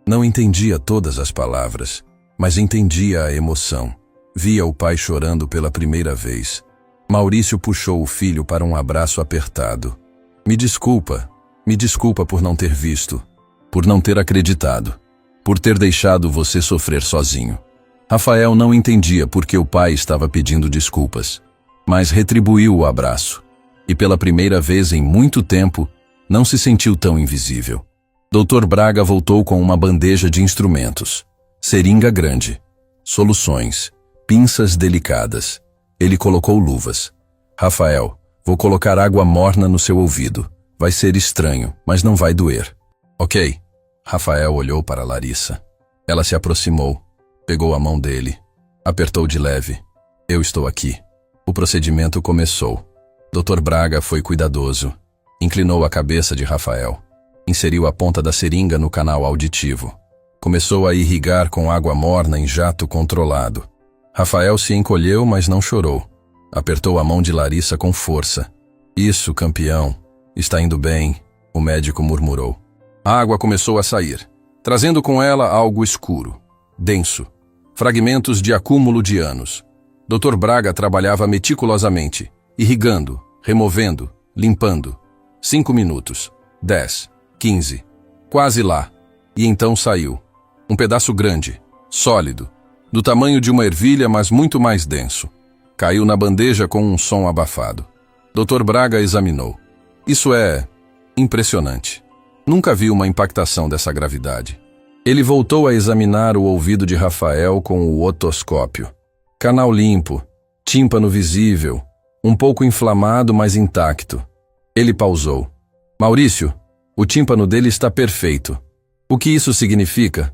Não entendia todas as palavras, mas entendia a emoção. Via o pai chorando pela primeira vez. Maurício puxou o filho para um abraço apertado. Me desculpa por não ter visto, por não ter acreditado, por ter deixado você sofrer sozinho. Rafael não entendia por que o pai estava pedindo desculpas, mas retribuiu o abraço. E pela primeira vez em muito tempo, não se sentiu tão invisível. Dr. Braga voltou com uma bandeja de instrumentos. Seringa grande, soluções, pinças delicadas. Ele colocou luvas. Rafael, vou colocar água morna no seu ouvido. Vai ser estranho, mas não vai doer. Ok. Rafael olhou para Larissa. Ela se aproximou, pegou a mão dele, apertou de leve. Eu estou aqui. O procedimento começou. Dr. Braga foi cuidadoso. Inclinou a cabeça de Rafael. Inseriu a ponta da seringa no canal auditivo. Começou a irrigar com água morna em jato controlado. Rafael se encolheu, mas não chorou. Apertou a mão de Larissa com força. Isso, campeão. Está indo bem, o médico murmurou. A água começou a sair, trazendo com ela algo escuro, denso, fragmentos de acúmulo de anos. Dr. Braga trabalhava meticulosamente, irrigando, removendo, limpando. 5 minutos, 10, 15, quase lá. E então saiu. Um pedaço grande, sólido, do tamanho de uma ervilha, mas muito mais denso. Caiu na bandeja com um som abafado. Dr. Braga examinou. Isso é impressionante. Nunca vi uma impactação dessa gravidade. Ele voltou a examinar o ouvido de Rafael com o otoscópio. Canal limpo, tímpano visível, um pouco inflamado, mas intacto. Ele pausou. Maurício, o tímpano dele está perfeito. O que isso significa?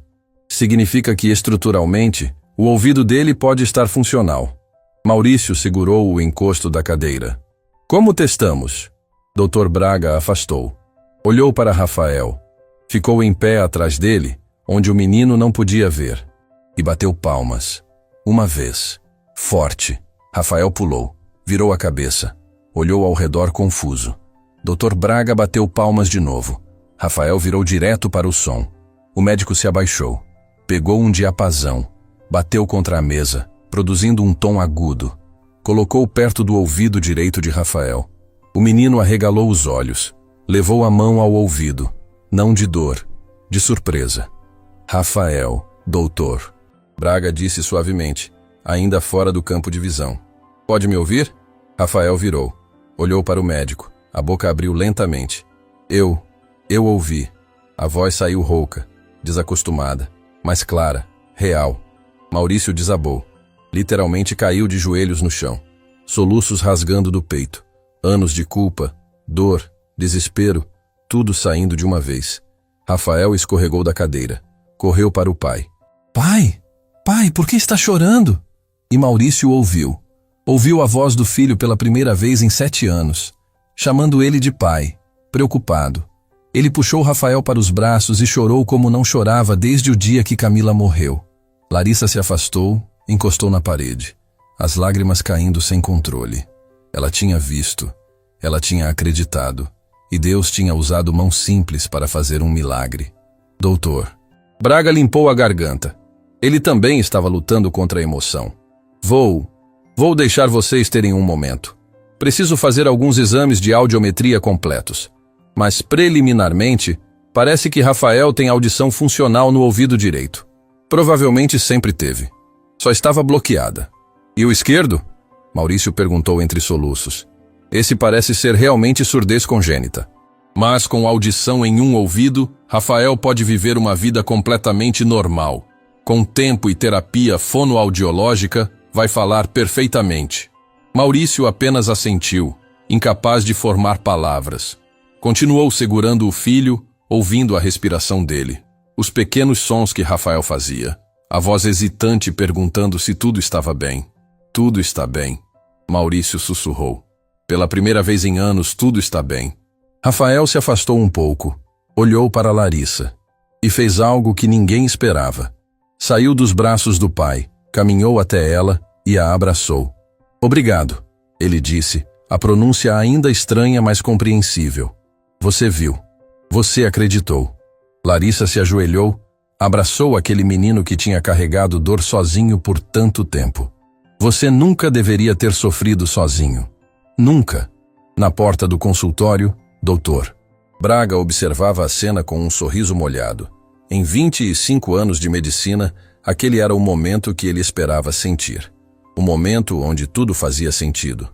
Significa que, estruturalmente, o ouvido dele pode estar funcional. Maurício segurou o encosto da cadeira. Como testamos? Dr. Braga afastou. Olhou para Rafael. Ficou em pé atrás dele, onde o menino não podia ver. E bateu palmas. Uma vez. Forte. Rafael pulou. Virou a cabeça. Olhou ao redor confuso. Dr. Braga bateu palmas de novo. Rafael virou direto para o som. O médico se abaixou. Pegou um diapasão. Bateu contra a mesa, produzindo um tom agudo. Colocou perto do ouvido direito de Rafael. O menino arregalou os olhos. Levou a mão ao ouvido. Não de dor, de surpresa. Rafael, doutor. Braga disse suavemente, ainda fora do campo de visão. Pode me ouvir? Rafael virou. Olhou para o médico. A boca abriu lentamente. Eu ouvi. A voz saiu rouca, desacostumada, mas clara, real. Maurício desabou. Literalmente caiu de joelhos no chão. Soluços rasgando do peito. Anos de culpa, dor, desespero, tudo saindo de uma vez. Rafael escorregou da cadeira. Correu para o pai. Pai! Pai, por que está chorando? E Maurício ouviu. Ouviu a voz do filho pela primeira vez em 7 anos, chamando ele de pai, preocupado. Ele puxou Rafael para os braços e chorou como não chorava desde o dia que Camila morreu. Larissa se afastou, encostou na parede, as lágrimas caindo sem controle. Ela tinha visto, ela tinha acreditado, e Deus tinha usado mãos simples para fazer um milagre. Doutor. Braga limpou a garganta. Ele também estava lutando contra a emoção. Vou deixar vocês terem um momento. Preciso fazer alguns exames de audiometria completos. Mas preliminarmente, parece que Rafael tem audição funcional no ouvido direito. Provavelmente sempre teve. Só estava bloqueada. E o esquerdo? Maurício perguntou entre soluços. Esse parece ser realmente surdez congênita. Mas com audição em um ouvido, Rafael pode viver uma vida completamente normal. Com tempo e terapia fonoaudiológica, vai falar perfeitamente. Maurício apenas assentiu, incapaz de formar palavras. Continuou segurando o filho, ouvindo a respiração dele, os pequenos sons que Rafael fazia, a voz hesitante perguntando se tudo estava bem. Tudo está bem, Maurício sussurrou. Pela primeira vez em anos, tudo está bem. Rafael se afastou um pouco, olhou para Larissa e fez algo que ninguém esperava. Saiu dos braços do pai, caminhou até ela e a abraçou. Obrigado, ele disse, a pronúncia ainda estranha, mas compreensível. Você viu. Você acreditou. Larissa se ajoelhou, abraçou aquele menino que tinha carregado dor sozinho por tanto tempo. Você nunca deveria ter sofrido sozinho. Nunca. Na porta do consultório, doutor. Braga observava a cena com um sorriso molhado. Em 25 anos de medicina, aquele era o momento que ele esperava sentir. O momento onde tudo fazia sentido.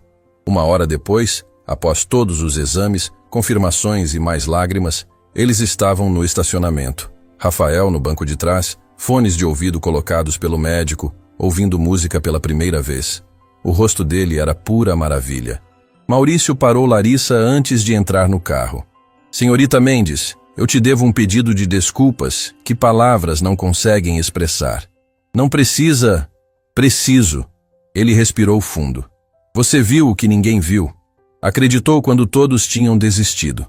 1 hora depois, após todos os exames, confirmações e mais lágrimas, eles estavam no estacionamento. Rafael no banco de trás, fones de ouvido colocados pelo médico, ouvindo música pela primeira vez. O rosto dele era pura maravilha. Maurício parou Larissa antes de entrar no carro. Senhorita Mendes, eu te devo um pedido de desculpas que palavras não conseguem expressar. Não precisa... Preciso. Ele respirou fundo. Você viu o que ninguém viu. Acreditou quando todos tinham desistido.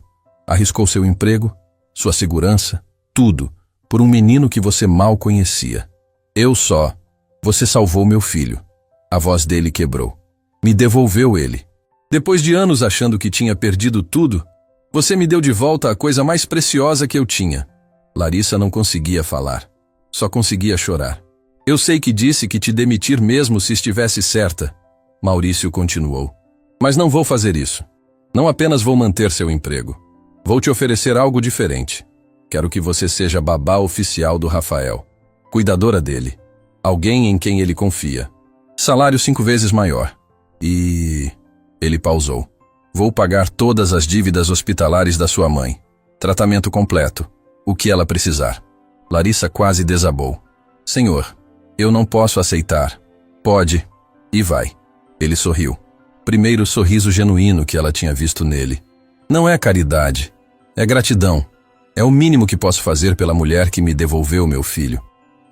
Arriscou seu emprego, sua segurança, tudo, por um menino que você mal conhecia. Você salvou meu filho. A voz dele quebrou. Me devolveu ele. Depois de anos achando que tinha perdido tudo, você me deu de volta a coisa mais preciosa que eu tinha. Larissa não conseguia falar. Só conseguia chorar. Eu sei que disse que te demitir mesmo se estivesse certa. Maurício continuou. Mas não vou fazer isso. Não apenas vou manter seu emprego. Vou te oferecer algo diferente. Quero que você seja babá oficial do Rafael. Cuidadora dele. Alguém em quem ele confia. Salário 5 vezes maior. E... Ele pausou. Vou pagar todas as dívidas hospitalares da sua mãe. Tratamento completo. O que ela precisar. Larissa quase desabou. Senhor, eu não posso aceitar. Pode. E vai. Ele sorriu. Primeiro sorriso genuíno que ela tinha visto nele. Não é caridade. É gratidão. É o mínimo que posso fazer pela mulher que me devolveu meu filho.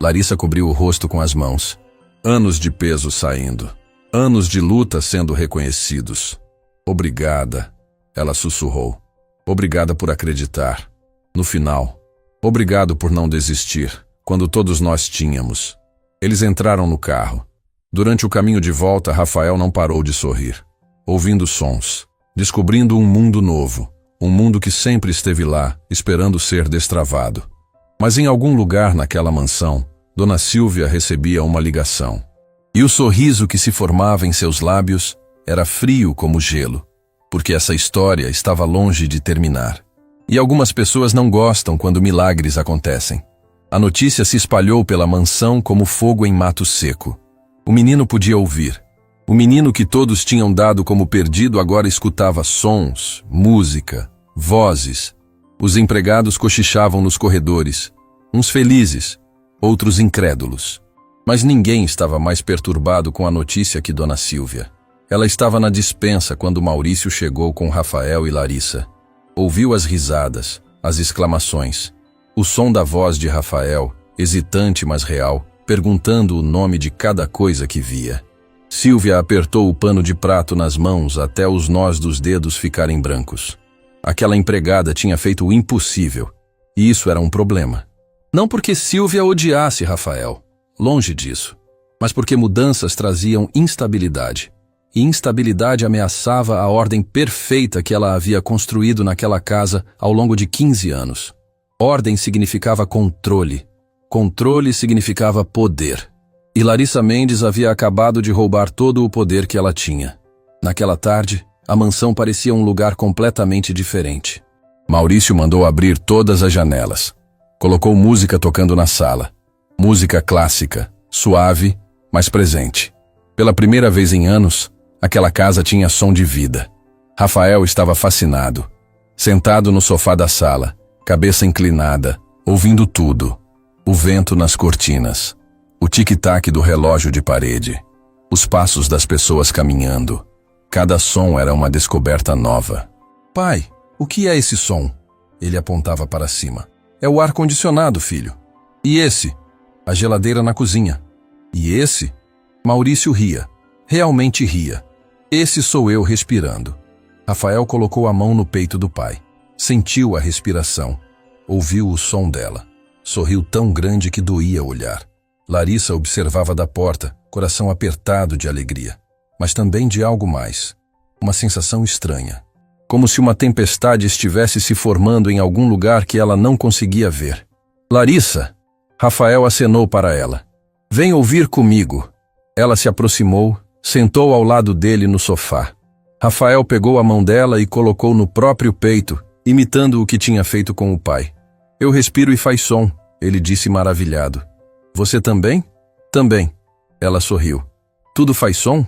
Larissa cobriu o rosto com as mãos. Anos de peso saindo. Anos de luta sendo reconhecidos. Obrigada, ela sussurrou. Obrigada por acreditar. No final, obrigado por não desistir, quando todos nós tínhamos. Eles entraram no carro. Durante o caminho de volta, Rafael não parou de sorrir. Ouvindo sons, descobrindo um mundo novo, um mundo que sempre esteve lá, esperando ser destravado. Mas em algum lugar naquela mansão, Dona Silvia recebia uma ligação. E o sorriso que se formava em seus lábios era frio como gelo, porque essa história estava longe de terminar. E algumas pessoas não gostam quando milagres acontecem. A notícia se espalhou pela mansão como fogo em mato seco. O menino podia ouvir. O menino que todos tinham dado como perdido agora escutava sons, música, vozes. Os empregados cochichavam nos corredores, uns felizes, outros incrédulos. Mas ninguém estava mais perturbado com a notícia que Dona Silvia. Ela estava na despensa quando Maurício chegou com Rafael e Larissa. Ouviu as risadas, as exclamações, o som da voz de Rafael, hesitante mas real, perguntando o nome de cada coisa que via. Sílvia apertou o pano de prato nas mãos até os nós dos dedos ficarem brancos. Aquela empregada tinha feito o impossível, e isso era um problema. Não porque Sílvia odiasse Rafael, longe disso, mas porque mudanças traziam instabilidade. E instabilidade ameaçava a ordem perfeita que ela havia construído naquela casa ao longo de 15 anos. Ordem significava controle. Controle significava poder. E Larissa Mendes havia acabado de roubar todo o poder que ela tinha. Naquela tarde, a mansão parecia um lugar completamente diferente. Maurício mandou abrir todas as janelas. Colocou música tocando na sala. Música clássica, suave, mas presente. Pela primeira vez em anos, aquela casa tinha som de vida. Rafael estava fascinado. Sentado no sofá da sala, cabeça inclinada, ouvindo tudo. O vento nas cortinas, o tic-tac do relógio de parede, os passos das pessoas caminhando. Cada som era uma descoberta nova. Pai, o que é esse som? Ele apontava para cima. É o ar-condicionado, filho. E esse? A geladeira na cozinha. E esse? Maurício ria. Realmente ria. Esse sou eu respirando. Rafael colocou a mão no peito do pai. Sentiu a respiração. Ouviu o som dela. Sorriu tão grande que doía olhar. Larissa observava da porta, coração apertado de alegria, mas também de algo mais. Uma sensação estranha. Como se uma tempestade estivesse se formando em algum lugar que ela não conseguia ver. Larissa! Rafael acenou para ela. Vem ouvir comigo. Ela se aproximou, sentou ao lado dele no sofá. Rafael pegou a mão dela e colocou no próprio peito, imitando o que tinha feito com o pai. Eu respiro e faz som, ele disse maravilhado. Você também? Também. Ela sorriu. Tudo faz som?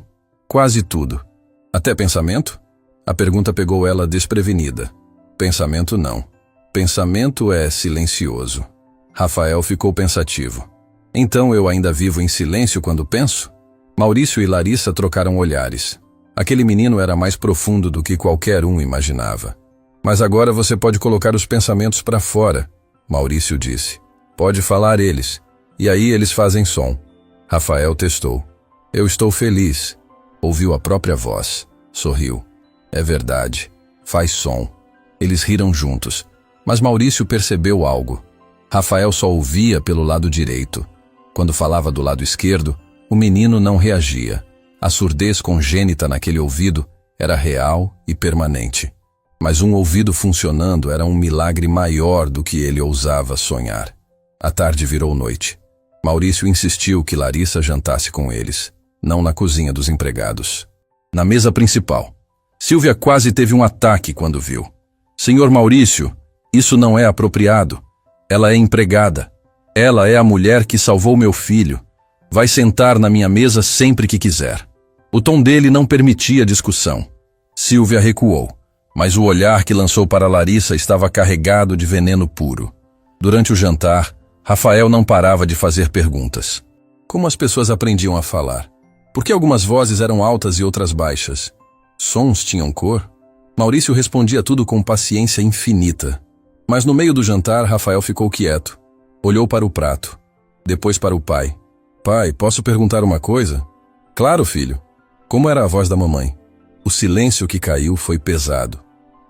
Quase tudo. Até pensamento? A pergunta pegou ela desprevenida. Pensamento não. Pensamento é silencioso. Rafael ficou pensativo. Então eu ainda vivo em silêncio quando penso? Maurício e Larissa trocaram olhares. Aquele menino era mais profundo do que qualquer um imaginava. Mas agora você pode colocar os pensamentos para fora, Maurício disse. Pode falar eles. E aí eles fazem som. Rafael testou. Eu estou feliz. Ouviu a própria voz. Sorriu. É verdade. Faz som. Eles riram juntos. Mas Maurício percebeu algo. Rafael só ouvia pelo lado direito. Quando falava do lado esquerdo, o menino não reagia. A surdez congênita naquele ouvido era real e permanente. Mas um ouvido funcionando era um milagre maior do que ele ousava sonhar. A tarde virou noite. Maurício insistiu que Larissa jantasse com eles, não na cozinha dos empregados. Na mesa principal, Sílvia quase teve um ataque quando viu. Senhor Maurício, isso não é apropriado. Ela é empregada. Ela é a mulher que salvou meu filho. Vai sentar na minha mesa sempre que quiser. O tom dele não permitia discussão. Sílvia recuou, mas o olhar que lançou para Larissa estava carregado de veneno puro. Durante o jantar, Rafael não parava de fazer perguntas. Como as pessoas aprendiam a falar? Por que algumas vozes eram altas e outras baixas? Sons tinham cor? Maurício respondia tudo com paciência infinita. Mas no meio do jantar, Rafael ficou quieto. Olhou para o prato. Depois para o pai. Pai, posso perguntar uma coisa? Claro, filho. Como era a voz da mamãe? O silêncio que caiu foi pesado.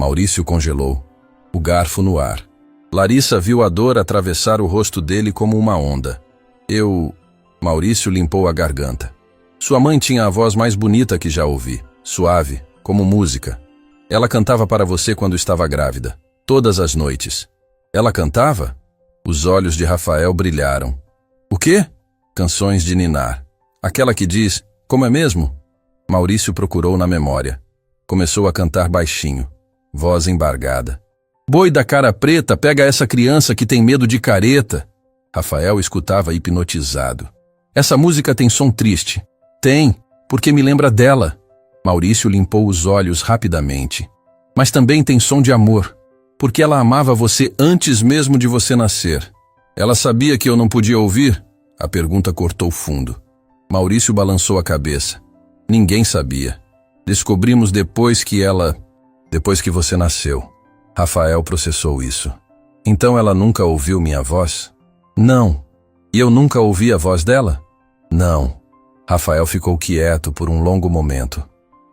Maurício congelou. O garfo no ar. Larissa viu a dor atravessar o rosto dele como uma onda. Maurício limpou a garganta. Sua mãe tinha a voz mais bonita que já ouvi. Suave, como música. Ela cantava para você quando estava grávida. Todas as noites. Ela cantava? Os olhos de Rafael brilharam. O quê? Canções de ninar. Aquela que diz, como é mesmo? Maurício procurou na memória. Começou a cantar baixinho. Voz embargada. Boi da cara preta, pega essa criança que tem medo de careta. Rafael escutava hipnotizado. Essa música tem som triste. Tem, porque me lembra dela. Maurício limpou os olhos rapidamente. Mas também tem som de amor, porque ela amava você antes mesmo de você nascer. Ela sabia que eu não podia ouvir? A pergunta cortou fundo. Maurício balançou a cabeça. Ninguém sabia. Descobrimos depois que você nasceu. Rafael processou isso. Então ela nunca ouviu minha voz? Não. E eu nunca ouvi a voz dela? Não. Rafael ficou quieto por um longo momento.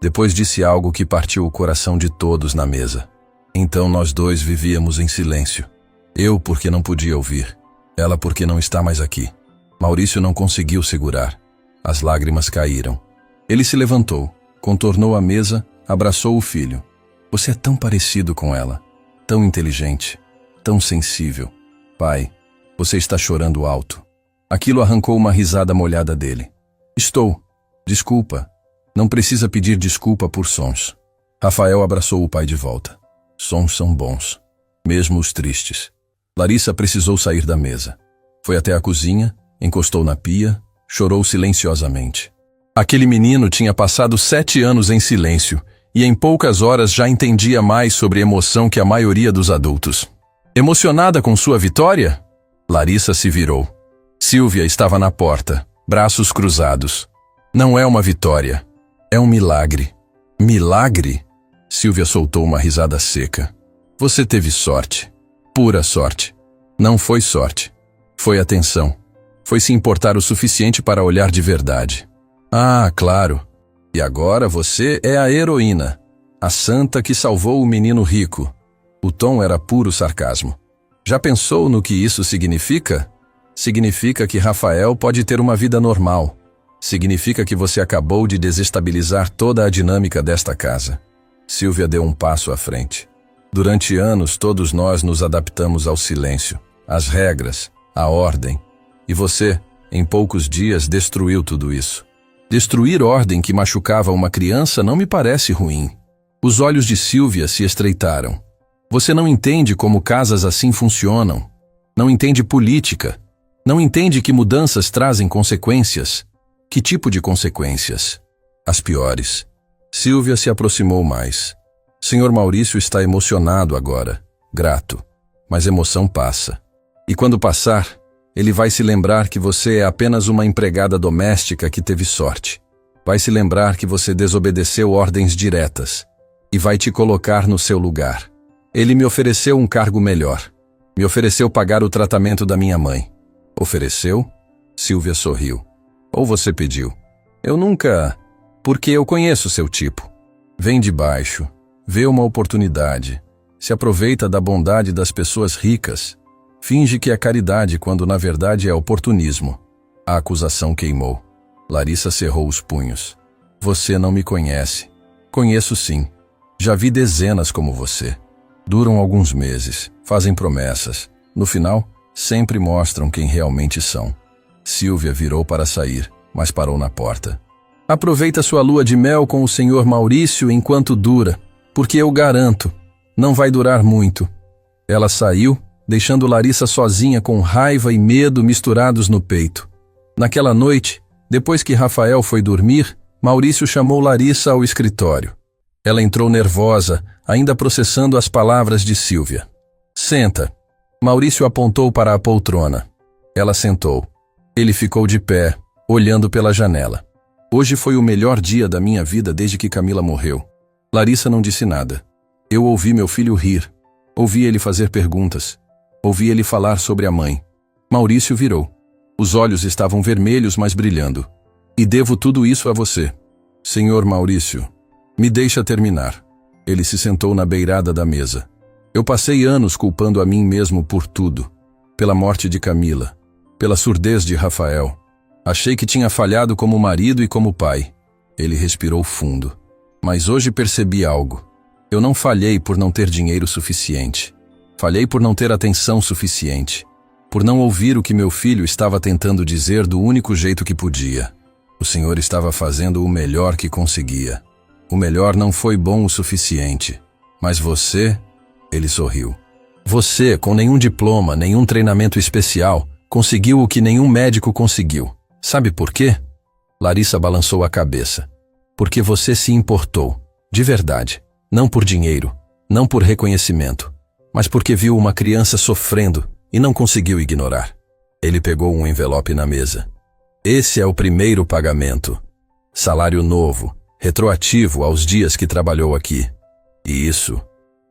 Depois disse algo que partiu o coração de todos na mesa. Então nós dois vivíamos em silêncio. Eu porque não podia ouvir. Ela porque não está mais aqui. Maurício não conseguiu segurar. As lágrimas caíram. Ele se levantou, contornou a mesa, abraçou o filho. Você é tão parecido com ela. Tão inteligente. Tão sensível. Pai, você está chorando alto. Aquilo arrancou uma risada molhada dele. Estou. Desculpa. Não precisa pedir desculpa por sons. Rafael abraçou o pai de volta. Sons são bons. Mesmo os tristes. Larissa precisou sair da mesa. Foi até a cozinha, encostou na pia, chorou silenciosamente. Aquele menino tinha passado 7 anos em silêncio e em poucas horas já entendia mais sobre emoção que a maioria dos adultos. Emocionada com sua vitória? Larissa se virou. Silvia estava na porta, braços cruzados. Não é uma vitória. É um milagre. Milagre? Silvia soltou uma risada seca. Você teve sorte. Pura sorte. Não foi sorte. Foi atenção. Foi se importar o suficiente para olhar de verdade. Ah, claro. E agora você é a heroína. A santa que salvou o menino rico. O tom era puro sarcasmo. Já pensou no que isso significa? Significa que Rafael pode ter uma vida normal. Significa que você acabou de desestabilizar toda a dinâmica desta casa. Silvia deu um passo à frente. Durante anos, todos nós nos adaptamos ao silêncio, às regras, à ordem. E você, em poucos dias, destruiu tudo isso. Destruir ordem que machucava uma criança não me parece ruim. Os olhos de Silvia se estreitaram. Você não entende como casas assim funcionam. Não entende política. Não entende que mudanças trazem consequências. Que tipo de consequências? As piores. Silvia se aproximou mais. Senhor Maurício está emocionado agora, grato. Mas emoção passa. E quando passar, ele vai se lembrar que você é apenas uma empregada doméstica que teve sorte. Vai se lembrar que você desobedeceu ordens diretas. E vai te colocar no seu lugar. Ele me ofereceu um cargo melhor. Me ofereceu pagar o tratamento da minha mãe. Ofereceu? Silvia sorriu. Ou você pediu? Eu nunca... Porque eu conheço seu tipo. Vem de baixo, vê uma oportunidade, se aproveita da bondade das pessoas ricas, finge que é caridade quando na verdade é oportunismo. A acusação queimou. Larissa cerrou os punhos. Você não me conhece. Conheço sim. Já vi dezenas como você. Duram alguns meses, fazem promessas. No final, sempre mostram quem realmente são. Silvia virou para sair, mas parou na porta. Aproveita sua lua de mel com o senhor Maurício enquanto dura, porque eu garanto, não vai durar muito. Ela saiu, deixando Larissa sozinha com raiva e medo misturados no peito. Naquela noite, depois que Rafael foi dormir, Maurício chamou Larissa ao escritório. Ela entrou nervosa, ainda processando as palavras de Silvia. Senta. Maurício apontou para a poltrona. Ela sentou. Ele ficou de pé, olhando pela janela. Hoje foi o melhor dia da minha vida desde que Camila morreu. Larissa não disse nada. Eu ouvi meu filho rir. Ouvi ele fazer perguntas. Ouvi ele falar sobre a mãe. Maurício virou. Os olhos estavam vermelhos, mas brilhando. E devo tudo isso a você. Senhor Maurício, me deixa terminar. Ele se sentou na beirada da mesa. Eu passei anos culpando a mim mesmo por tudo. Pela morte de Camila. Pela surdez de Rafael. Achei que tinha falhado como marido e como pai. Ele respirou fundo. Mas hoje percebi algo. Eu não falhei por não ter dinheiro suficiente. Falhei por não ter atenção suficiente. Por não ouvir o que meu filho estava tentando dizer do único jeito que podia. O Senhor estava fazendo o melhor que conseguia. O melhor não foi bom o suficiente. Mas você... Ele sorriu. Você, com nenhum diploma, nenhum treinamento especial, conseguiu o que nenhum médico conseguiu. Sabe por quê? Larissa balançou a cabeça. Porque você se importou. De verdade. Não por dinheiro. Não por reconhecimento. Mas porque viu uma criança sofrendo e não conseguiu ignorar. Ele pegou um envelope na mesa. Esse é o primeiro pagamento. Salário novo, retroativo aos dias que trabalhou aqui. E isso...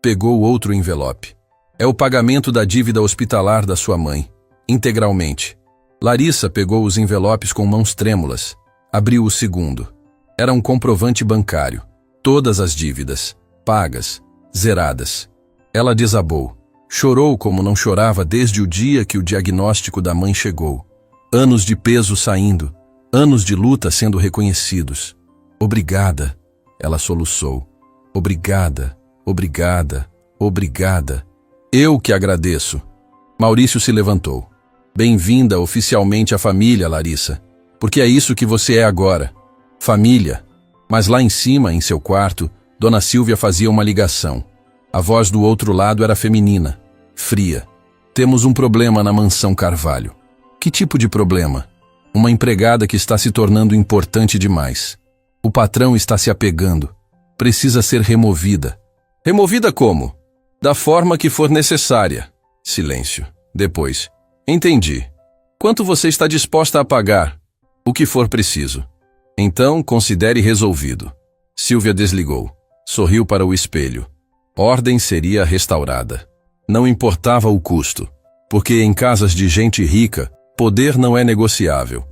pegou outro envelope. É o pagamento da dívida hospitalar da sua mãe, integralmente. Larissa pegou os envelopes com mãos trêmulas. Abriu o segundo. Era um comprovante bancário. Todas as dívidas, pagas, zeradas. Ela desabou. Chorou como não chorava desde o dia que o diagnóstico da mãe chegou. Anos de peso saindo, anos de luta sendo reconhecidos. Obrigada, ela soluçou. Obrigada, obrigada, obrigada. Eu que agradeço. Maurício se levantou. Bem-vinda oficialmente à família, Larissa. Porque é isso que você é agora. Família. Mas lá em cima, em seu quarto, Dona Silvia fazia uma ligação. A voz do outro lado era feminina, fria. Temos um problema na mansão Carvalho. Que tipo de problema? Uma empregada que está se tornando importante demais. O patrão está se apegando. Precisa ser removida. Removida como? Da forma que for necessária. Silêncio. Depois. Entendi. Quanto você está disposta a pagar? O que for preciso. Então, considere resolvido. Silvia desligou. Sorriu para o espelho. Ordem seria restaurada. Não importava o custo, porque em casas de gente rica, poder não é negociável.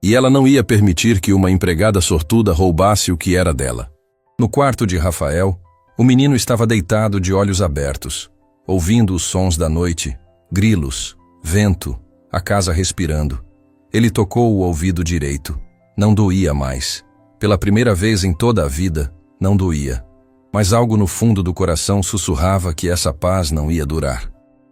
E ela não ia permitir que uma empregada sortuda roubasse o que era dela. No quarto de Rafael, o menino estava deitado de olhos abertos, ouvindo os sons da noite, grilos, vento, a casa respirando. Ele tocou o ouvido direito. Não doía mais. Pela primeira vez em toda a vida, não doía. Mas algo no fundo do coração sussurrava que essa paz não ia durar.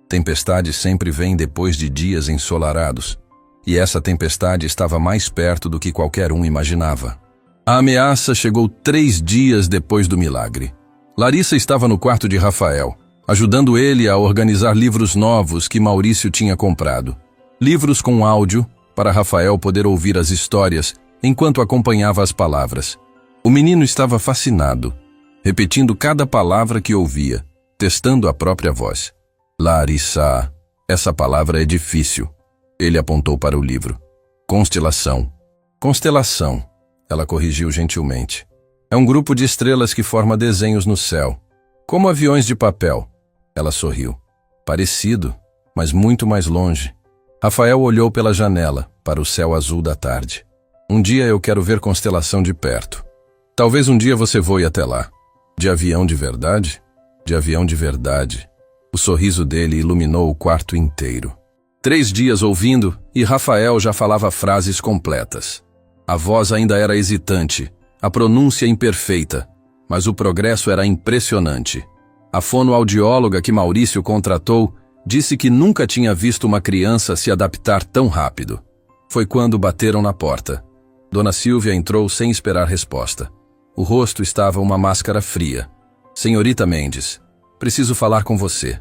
Tempestade sempre vem depois de dias ensolarados. E essa tempestade estava mais perto do que qualquer um imaginava. A ameaça chegou 3 dias depois do milagre. Larissa estava no quarto de Rafael, ajudando ele a organizar livros novos que Maurício tinha comprado. Livros com áudio, para Rafael poder ouvir as histórias enquanto acompanhava as palavras. O menino estava fascinado, repetindo cada palavra que ouvia, testando a própria voz. Larissa, essa palavra é difícil. Ele apontou para o livro. Constelação. Constelação, ela corrigiu gentilmente. É um grupo de estrelas que forma desenhos no céu, como aviões de papel. Ela sorriu. Parecido, mas muito mais longe. Rafael olhou pela janela, para o céu azul da tarde. Um dia eu quero ver constelação de perto. Talvez um dia você voe até lá. De avião de verdade? De avião de verdade. O sorriso dele iluminou o quarto inteiro. 3 dias ouvindo, e Rafael já falava frases completas. A voz ainda era hesitante, a pronúncia imperfeita, mas o progresso era impressionante. A fonoaudióloga que Maurício contratou disse que nunca tinha visto uma criança se adaptar tão rápido. Foi quando bateram na porta. Dona Silvia entrou sem esperar resposta. O rosto estava uma máscara fria. Senhorita Mendes, preciso falar com você.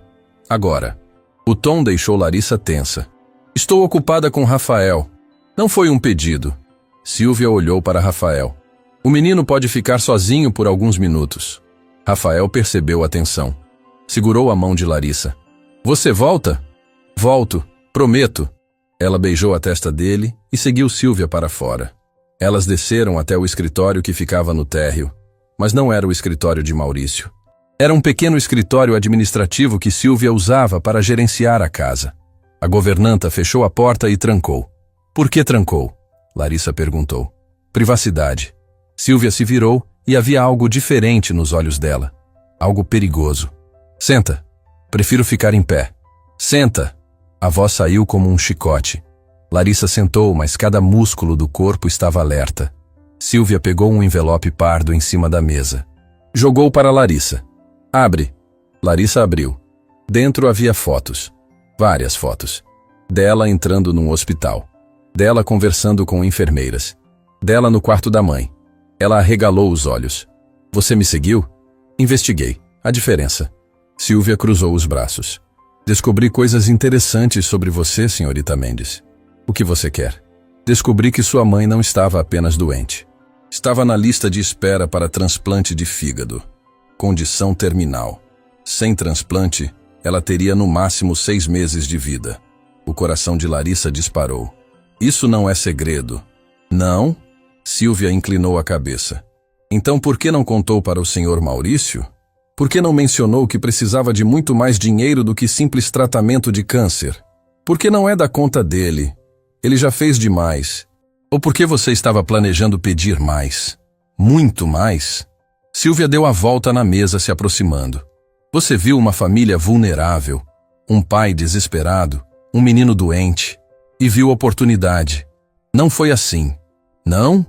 Agora. O tom deixou Larissa tensa. Estou ocupada com Rafael. Não foi um pedido. Silvia olhou para Rafael. O menino pode ficar sozinho por alguns minutos. Rafael percebeu a tensão. Segurou a mão de Larissa. Você volta? Volto, prometo. Ela beijou a testa dele e seguiu Silvia para fora. Elas desceram até o escritório que ficava no térreo, mas não era o escritório de Maurício. Era um pequeno escritório administrativo que Silvia usava para gerenciar a casa. A governanta fechou a porta e trancou. Por que trancou? Larissa perguntou. Privacidade. Silvia se virou e havia algo diferente nos olhos dela. Algo perigoso. Senta. Prefiro ficar em pé. Senta. A voz saiu como um chicote. Larissa sentou, mas cada músculo do corpo estava alerta. Silvia pegou um envelope pardo em cima da mesa. Jogou para Larissa. Abre. Larissa abriu. Dentro havia fotos. Várias fotos. Dela entrando num hospital. Dela conversando com enfermeiras. Dela no quarto da mãe. Ela arregalou os olhos. Você me seguiu? Investiguei. A diferença. Silvia cruzou os braços. Descobri coisas interessantes sobre você, senhorita Mendes. O que você quer? Descobri que sua mãe não estava apenas doente. Estava na lista de espera para transplante de fígado. Condição terminal. Sem transplante, ela teria no máximo 6 meses de vida. O coração de Larissa disparou. Isso não é segredo. Não? Silvia inclinou a cabeça. Então por que não contou para o senhor Maurício? Por que não mencionou que precisava de muito mais dinheiro do que simples tratamento de câncer? Porque não é da conta dele. Ele já fez demais. Ou porque você estava planejando pedir mais? Muito mais? Silvia deu a volta na mesa, se aproximando. Você viu uma família vulnerável, um pai desesperado, um menino doente, e viu oportunidade. Não foi assim. Não?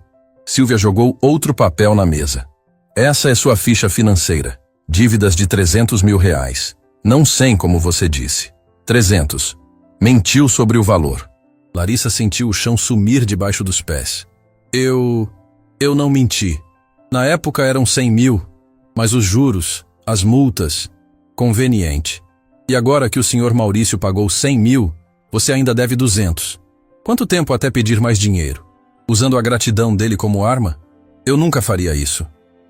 Silvia jogou outro papel na mesa. Essa é sua ficha financeira. Dívidas de R$300 mil. Não 100, como você disse. 300. Mentiu sobre o valor. Larissa sentiu o chão sumir debaixo dos pés. Eu não menti. Na época eram 100 mil, mas os juros, as multas... Conveniente. E agora que o senhor Maurício pagou 100 mil, você ainda deve 200. Quanto tempo até pedir mais dinheiro? Usando a gratidão dele como arma? Eu nunca faria isso.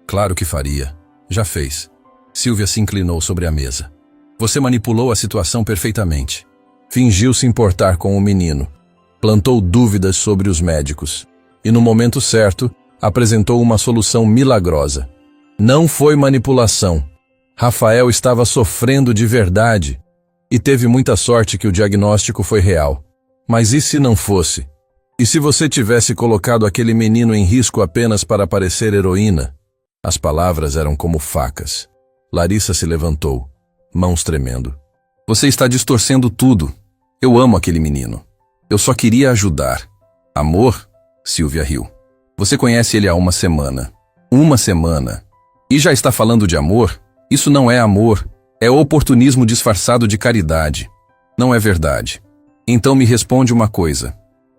Claro que faria. Já fez. Silvia se inclinou sobre a mesa. Você manipulou a situação perfeitamente. Fingiu se importar com o menino. Plantou dúvidas sobre os médicos. E no momento certo, apresentou uma solução milagrosa. Não foi manipulação. Rafael estava sofrendo de verdade. E teve muita sorte que o diagnóstico foi real. Mas e se não fosse? E se você tivesse colocado aquele menino em risco apenas para parecer heroína? As palavras eram como facas. Larissa se levantou, mãos tremendo. Você está distorcendo tudo. Eu amo aquele menino. Eu só queria ajudar. Amor? Silvia riu. Você conhece ele há uma semana. Uma semana. E já está falando de amor? Isso não é amor. É oportunismo disfarçado de caridade. Não é verdade. Então me responde uma coisa.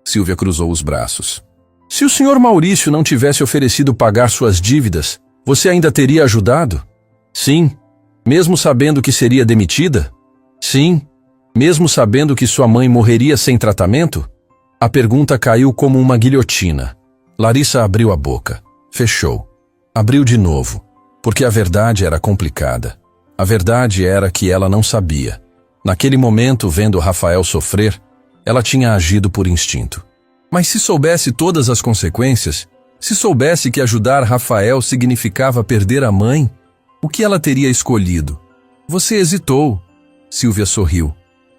Silvia cruzou os braços. Se o senhor Maurício não tivesse oferecido pagar suas dívidas, você ainda teria ajudado? Sim. Mesmo sabendo que seria demitida? Sim. Mesmo sabendo que sua mãe morreria sem tratamento? A pergunta caiu como uma guilhotina. Larissa abriu a boca. Fechou. Abriu de novo. Porque a verdade era complicada. A verdade era que ela não sabia. Naquele momento, vendo Rafael sofrer, ela tinha agido por instinto. Mas se soubesse todas as consequências, se soubesse que ajudar Rafael significava perder a mãe, o que ela teria escolhido? Você hesitou. Silvia sorriu.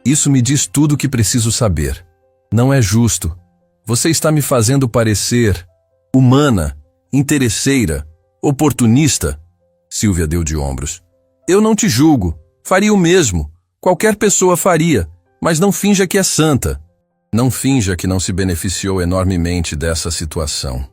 Isso me diz tudo o que preciso saber. Não é justo. Você está me fazendo parecer humana, interesseira, oportunista. Silvia deu de ombros. Eu não te julgo. Faria o mesmo. Qualquer pessoa faria. Mas não finja que é santa. Não finja que não se beneficiou enormemente dessa situação.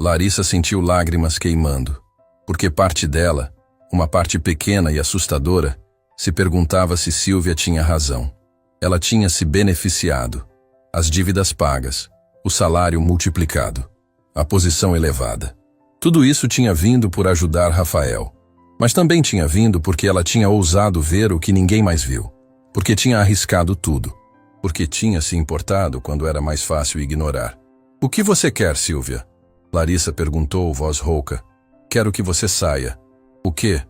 Larissa sentiu lágrimas queimando. Porque parte dela, uma parte pequena e assustadora, se perguntava se Silvia tinha razão. Ela tinha se beneficiado. As dívidas pagas, o salário multiplicado, a posição elevada. Tudo isso tinha vindo por ajudar Rafael. Mas também tinha vindo porque ela tinha ousado ver o que ninguém mais viu. Porque tinha arriscado tudo. Porque tinha se importado quando era mais fácil ignorar. O que você quer, Silvia? Larissa perguntou, voz rouca. Quero que você saia. O quê?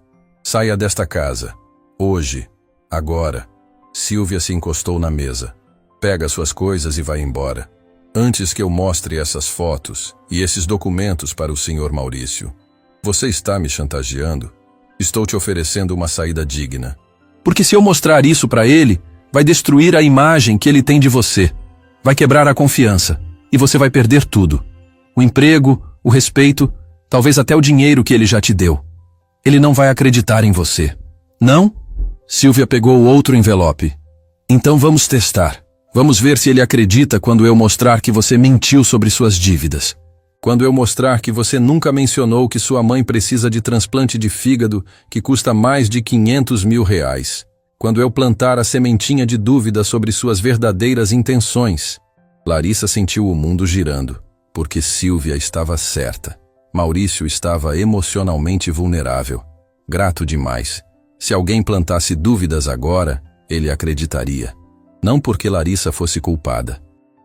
Saia desta casa. Hoje. Agora. Silvia se encostou na mesa. Pega suas coisas e vai embora. Antes que eu mostre essas fotos e esses documentos para o senhor Maurício. Você está me chantageando? Estou te oferecendo uma saída digna. Porque se eu mostrar isso para ele, vai destruir a imagem que ele tem de você. Vai quebrar a confiança. E você vai perder tudo. O emprego, o respeito, talvez até o dinheiro que ele já te deu. Ele não vai acreditar em você. Não? Silvia pegou outro envelope. Então vamos testar. Vamos ver se ele acredita quando eu mostrar que você mentiu sobre suas dívidas. Quando eu mostrar que você nunca mencionou que sua mãe precisa de transplante de fígado que custa mais de R$500 mil. Quando eu plantar a sementinha de dúvida sobre suas verdadeiras intenções. Larissa sentiu o mundo girando, porque Silvia estava certa. Maurício estava emocionalmente vulnerável. Grato demais. Se alguém plantasse dúvidas agora, ele acreditaria. Não porque Larissa fosse culpada,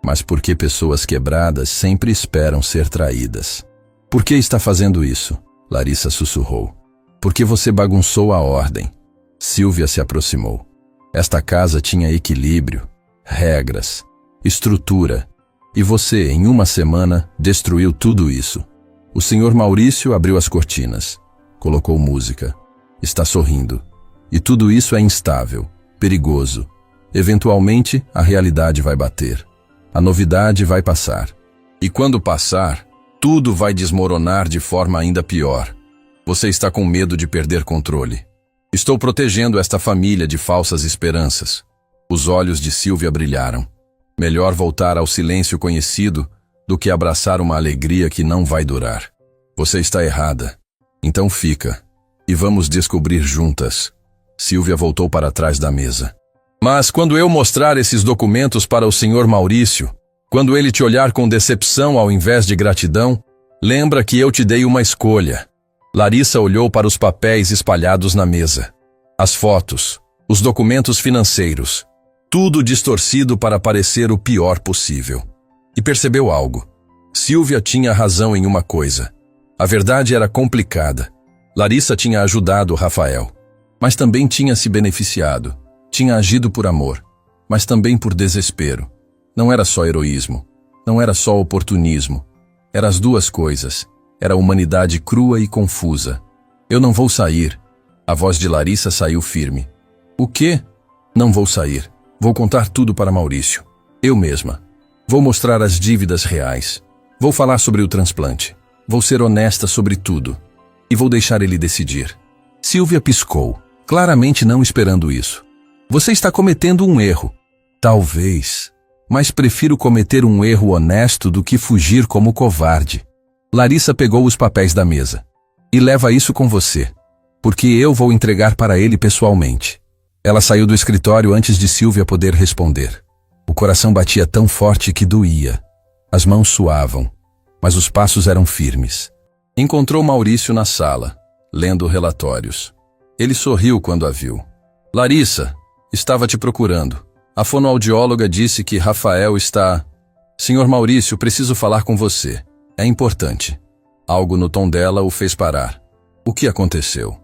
mas porque pessoas quebradas sempre esperam ser traídas. Por que está fazendo isso? Larissa sussurrou. Porque você bagunçou a ordem. Silvia se aproximou. Esta casa tinha equilíbrio, regras, estrutura. E você, em uma semana, destruiu tudo isso. O senhor Maurício abriu as cortinas, colocou música. está sorrindo. E tudo isso é instável, perigoso. Eventualmente, a realidade vai bater. A novidade vai passar. E quando passar, tudo vai desmoronar de forma ainda pior. Você está com medo de perder controle. Estou protegendo esta família de falsas esperanças. Os olhos de Sylvia brilharam. Melhor voltar ao silêncio conhecido do que abraçar uma alegria que não vai durar. Você está errada. Então fica. E vamos descobrir juntas. Sylvia voltou para trás da mesa. Mas quando eu mostrar esses documentos para o Sr. Maurício, quando ele te olhar com decepção ao invés de gratidão, lembra que eu te dei uma escolha. Larissa olhou para os papéis espalhados na mesa. As fotos, os documentos financeiros, tudo distorcido para parecer o pior possível. E percebeu algo. Sylvia tinha razão em uma coisa. A verdade era complicada. Larissa tinha ajudado Rafael, mas também tinha se beneficiado. Tinha agido por amor, mas também por desespero. Não era só heroísmo, não era só oportunismo. Eram as duas coisas. Era a humanidade crua e confusa. Eu não vou sair. A voz de Larissa saiu firme. O quê? Não vou sair. Vou contar tudo para Maurício. Eu mesma. Vou mostrar as dívidas reais. Vou falar sobre o transplante. Vou ser honesta sobre tudo. E vou deixar ele decidir. Sylvia piscou, claramente não esperando isso. Você está cometendo um erro. Talvez. Mas prefiro cometer um erro honesto do que fugir como covarde. Larissa pegou os papéis da mesa. E leva isso com você, porque eu vou entregar para ele pessoalmente. Ela saiu do escritório antes de Sylvia poder responder. O coração batia tão forte que doía. As mãos suavam, mas os passos eram firmes. Encontrou Maurício na sala, lendo relatórios. Ele sorriu quando a viu. Larissa, estava te procurando. A fonoaudióloga disse que Rafael está... Senhor Maurício, preciso falar com você. É importante. Algo no tom dela o fez parar. O que aconteceu?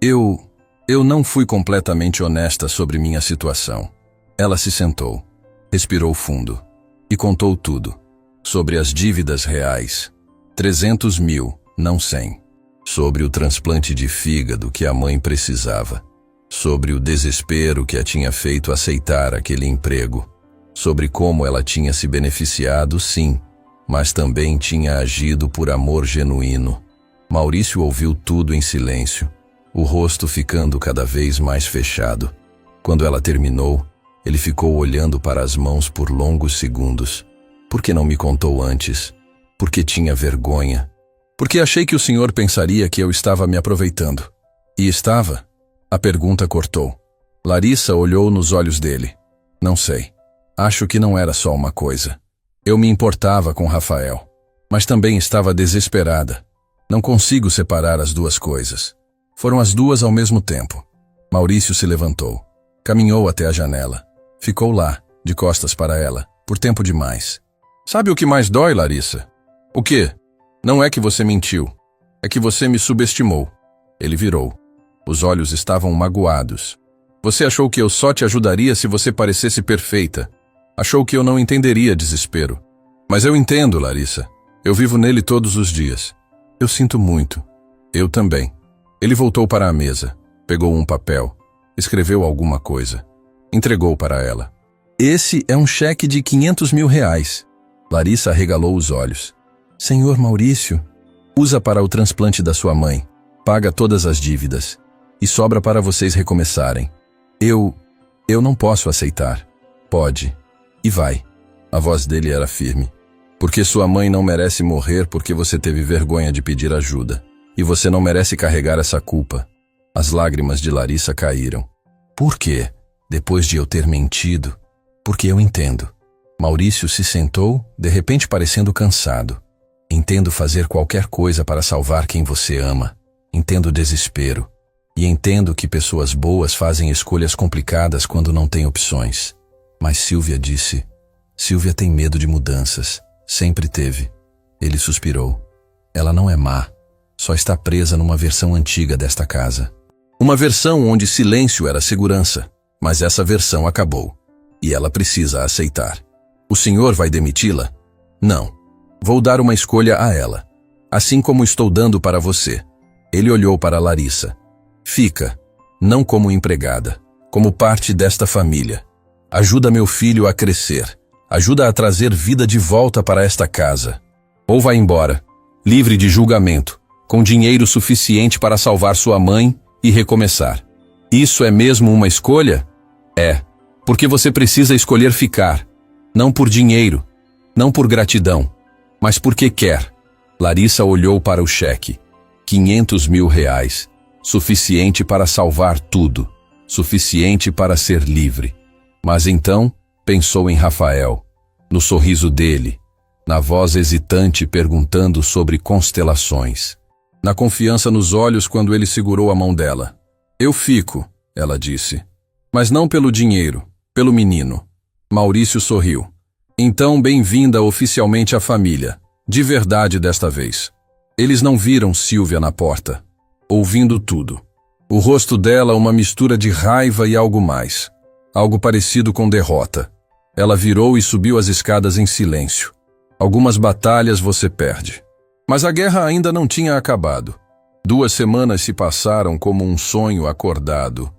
Eu não fui completamente honesta sobre minha situação. Ela se sentou, respirou fundo e contou tudo. Sobre as dívidas reais. 300 mil, não 100. Sobre o transplante de fígado que a mãe precisava. Sobre o desespero que a tinha feito aceitar aquele emprego. Sobre como ela tinha se beneficiado, sim, mas também tinha agido por amor genuíno. Maurício ouviu tudo em silêncio, o rosto ficando cada vez mais fechado. Quando ela terminou, ele ficou olhando para as mãos por longos segundos. Por que não me contou antes? Porque tinha vergonha. Porque achei que o senhor pensaria que eu estava me aproveitando. E estava? A pergunta cortou. Larissa olhou nos olhos dele. Não sei. Acho que não era só uma coisa. Eu me importava com Rafael, mas também estava desesperada. Não consigo separar as duas coisas. Foram as duas ao mesmo tempo. Maurício se levantou. Caminhou até a janela. Ficou lá, de costas para ela, por tempo demais. Sabe o que mais dói, Larissa? O quê? Não é que você mentiu. É que você me subestimou. Ele virou. Os olhos estavam magoados. Você achou que eu só te ajudaria se você parecesse perfeita. Achou que eu não entenderia desespero. Mas eu entendo, Larissa. Eu vivo nele todos os dias. Eu sinto muito. Eu também. Ele voltou para a mesa, pegou um papel, escreveu alguma coisa. Entregou para ela. Esse é um cheque de 500 mil reais. Larissa arregalou os olhos. Senhor Maurício, usa para o transplante da sua mãe. Paga todas as dívidas. E sobra para vocês recomeçarem. Eu não posso aceitar. Pode. E vai. A voz dele era firme. Porque sua mãe não merece morrer porque você teve vergonha de pedir ajuda. E você não merece carregar essa culpa. As lágrimas de Larissa caíram. Por quê? Depois de eu ter mentido? Porque eu entendo. Maurício se sentou, de repente parecendo cansado. Entendo fazer qualquer coisa para salvar quem você ama. Entendo o desespero. E entendo que pessoas boas fazem escolhas complicadas quando não têm opções. Mas Sylvia disse... Sylvia tem medo de mudanças. Sempre teve. Ele suspirou. Ela não é má. Só está presa numa versão antiga desta casa. Uma versão onde silêncio era segurança. Mas essa versão acabou. E ela precisa aceitar. O senhor vai demiti-la? Não. Vou dar uma escolha a ela. Assim como estou dando para você. Ele olhou para Larissa. Fica, não como empregada, como parte desta família. Ajuda meu filho a crescer. Ajuda a trazer vida de volta para esta casa. Ou vai embora, livre de julgamento, com dinheiro suficiente para salvar sua mãe e recomeçar. Isso é mesmo uma escolha? É, porque você precisa escolher ficar. Não por dinheiro, não por gratidão, mas porque quer. Larissa olhou para o cheque. 500 mil reais. Suficiente para salvar tudo. Suficiente para ser livre. Mas então, pensou em Rafael, no sorriso dele, na voz hesitante perguntando sobre constelações, na confiança nos olhos quando ele segurou a mão dela. Eu fico, ela disse, mas não pelo dinheiro, pelo menino. Maurício sorriu. Então, bem-vinda oficialmente à família, de verdade desta vez. Eles não viram Silvia na porta, ouvindo tudo. O rosto dela uma mistura de raiva e algo mais. Algo parecido com derrota. Ela virou e subiu as escadas em silêncio. Algumas batalhas você perde. Mas a guerra ainda não tinha acabado. 2 semanas se passaram como um sonho acordado.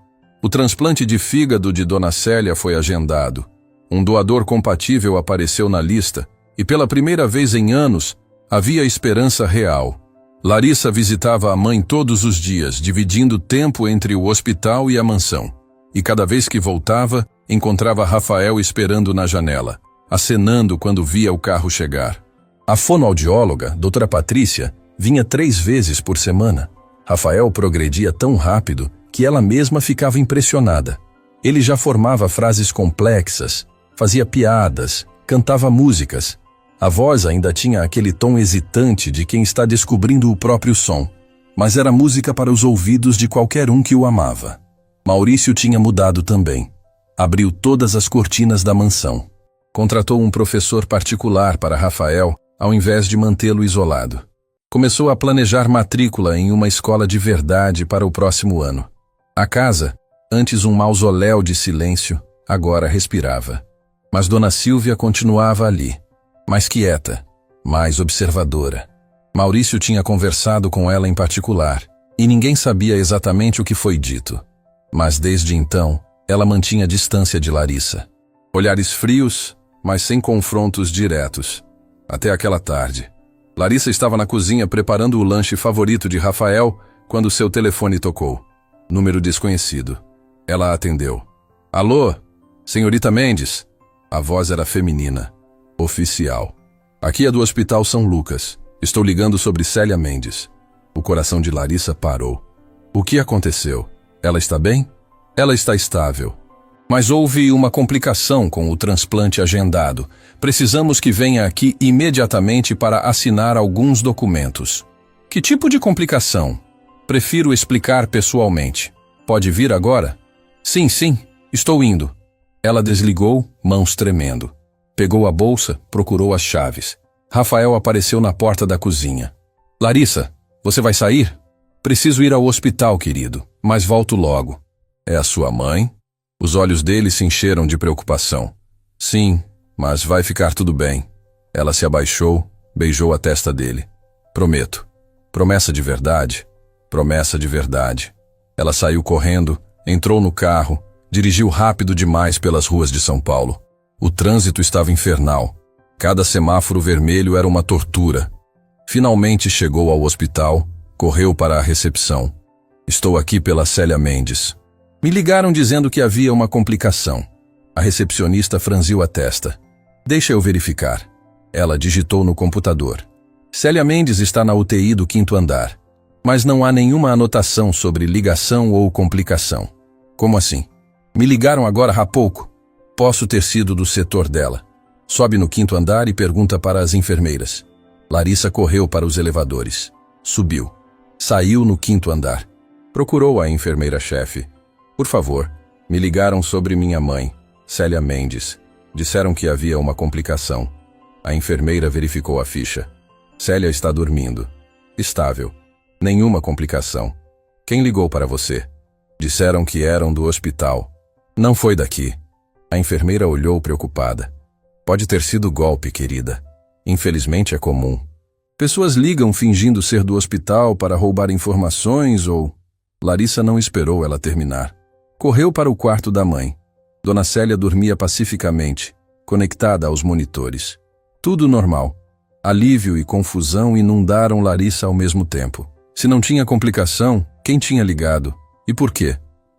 O transplante de fígado de Dona Célia foi agendado. Um doador compatível apareceu na lista e pela primeira vez em anos havia esperança real. Larissa visitava a mãe todos os dias, dividindo tempo entre o hospital e a mansão. E cada vez que voltava, encontrava Rafael esperando na janela, acenando quando via o carro chegar. A fonoaudióloga, doutora Patrícia, vinha 3 vezes por semana. Rafael progredia tão rápido que ela mesma ficava impressionada. Ele já formava frases complexas, fazia piadas, cantava músicas. A voz ainda tinha aquele tom hesitante de quem está descobrindo o próprio som, mas era música para os ouvidos de qualquer um que o amava. Maurício tinha mudado também. Abriu todas as cortinas da mansão. Contratou um professor particular para Rafael, ao invés de mantê-lo isolado. Começou a planejar matrícula em uma escola de verdade para o próximo ano. A casa, antes um mausoléu de silêncio, agora respirava. Mas Dona Silvia continuava ali, mais quieta, mais observadora. Maurício tinha conversado com ela em particular, e ninguém sabia exatamente o que foi dito. Mas desde então, ela mantinha distância de Larissa. Olhares frios, mas sem confrontos diretos. Até aquela tarde. Larissa estava na cozinha preparando o lanche favorito de Rafael quando seu telefone tocou. Número desconhecido. Ela atendeu. Alô? Senhorita Mendes? A voz era feminina. Oficial. Aqui é do Hospital São Lucas. Estou ligando sobre Célia Mendes. O coração de Larissa parou. O que aconteceu? Ela está bem? Ela está estável. Mas houve uma complicação com o transplante agendado. Precisamos que venha aqui imediatamente para assinar alguns documentos. Que tipo de complicação? Prefiro explicar pessoalmente. Pode vir agora? Sim, estou indo. Ela desligou, mãos tremendo. Pegou a bolsa, procurou as chaves. Rafael apareceu na porta da cozinha. Larissa, você vai sair? Preciso ir ao hospital, querido, mas volto logo. É a sua mãe? Os olhos dele se encheram de preocupação. Sim, mas vai ficar tudo bem. Ela se abaixou, beijou a testa dele. Prometo. Promessa de verdade? Promessa de verdade. Ela saiu correndo, entrou no carro, dirigiu rápido demais pelas ruas de São Paulo. O trânsito estava infernal. Cada semáforo vermelho era uma tortura. Finalmente chegou ao hospital, correu para a recepção. Estou aqui pela Célia Mendes. Me ligaram dizendo que havia uma complicação. A recepcionista franziu a testa. Deixa eu verificar. Ela digitou no computador. Célia Mendes está na UTI do 5º andar. Mas não há nenhuma anotação sobre ligação ou complicação. Como assim? Me ligaram agora há pouco. Posso ter sido do setor dela. Sobe no 5º andar e pergunta para as enfermeiras. Larissa correu para os elevadores. Subiu. Saiu no 5º andar. Procurou a enfermeira-chefe. Por favor, me ligaram sobre minha mãe, Célia Mendes. Disseram que havia uma complicação. A enfermeira verificou a ficha. Célia está dormindo. Estável. Nenhuma complicação. Quem ligou para você? Disseram que eram do hospital. Não foi daqui. A enfermeira olhou preocupada. Pode ter sido golpe, querida. Infelizmente é comum. Pessoas ligam fingindo ser do hospital para roubar informações ou... Larissa não esperou ela terminar. Correu para o quarto da mãe. Dona Célia dormia pacificamente, conectada aos monitores. Tudo normal. Alívio e confusão inundaram Larissa ao mesmo tempo. Se não tinha complicação, quem tinha ligado? E por quê?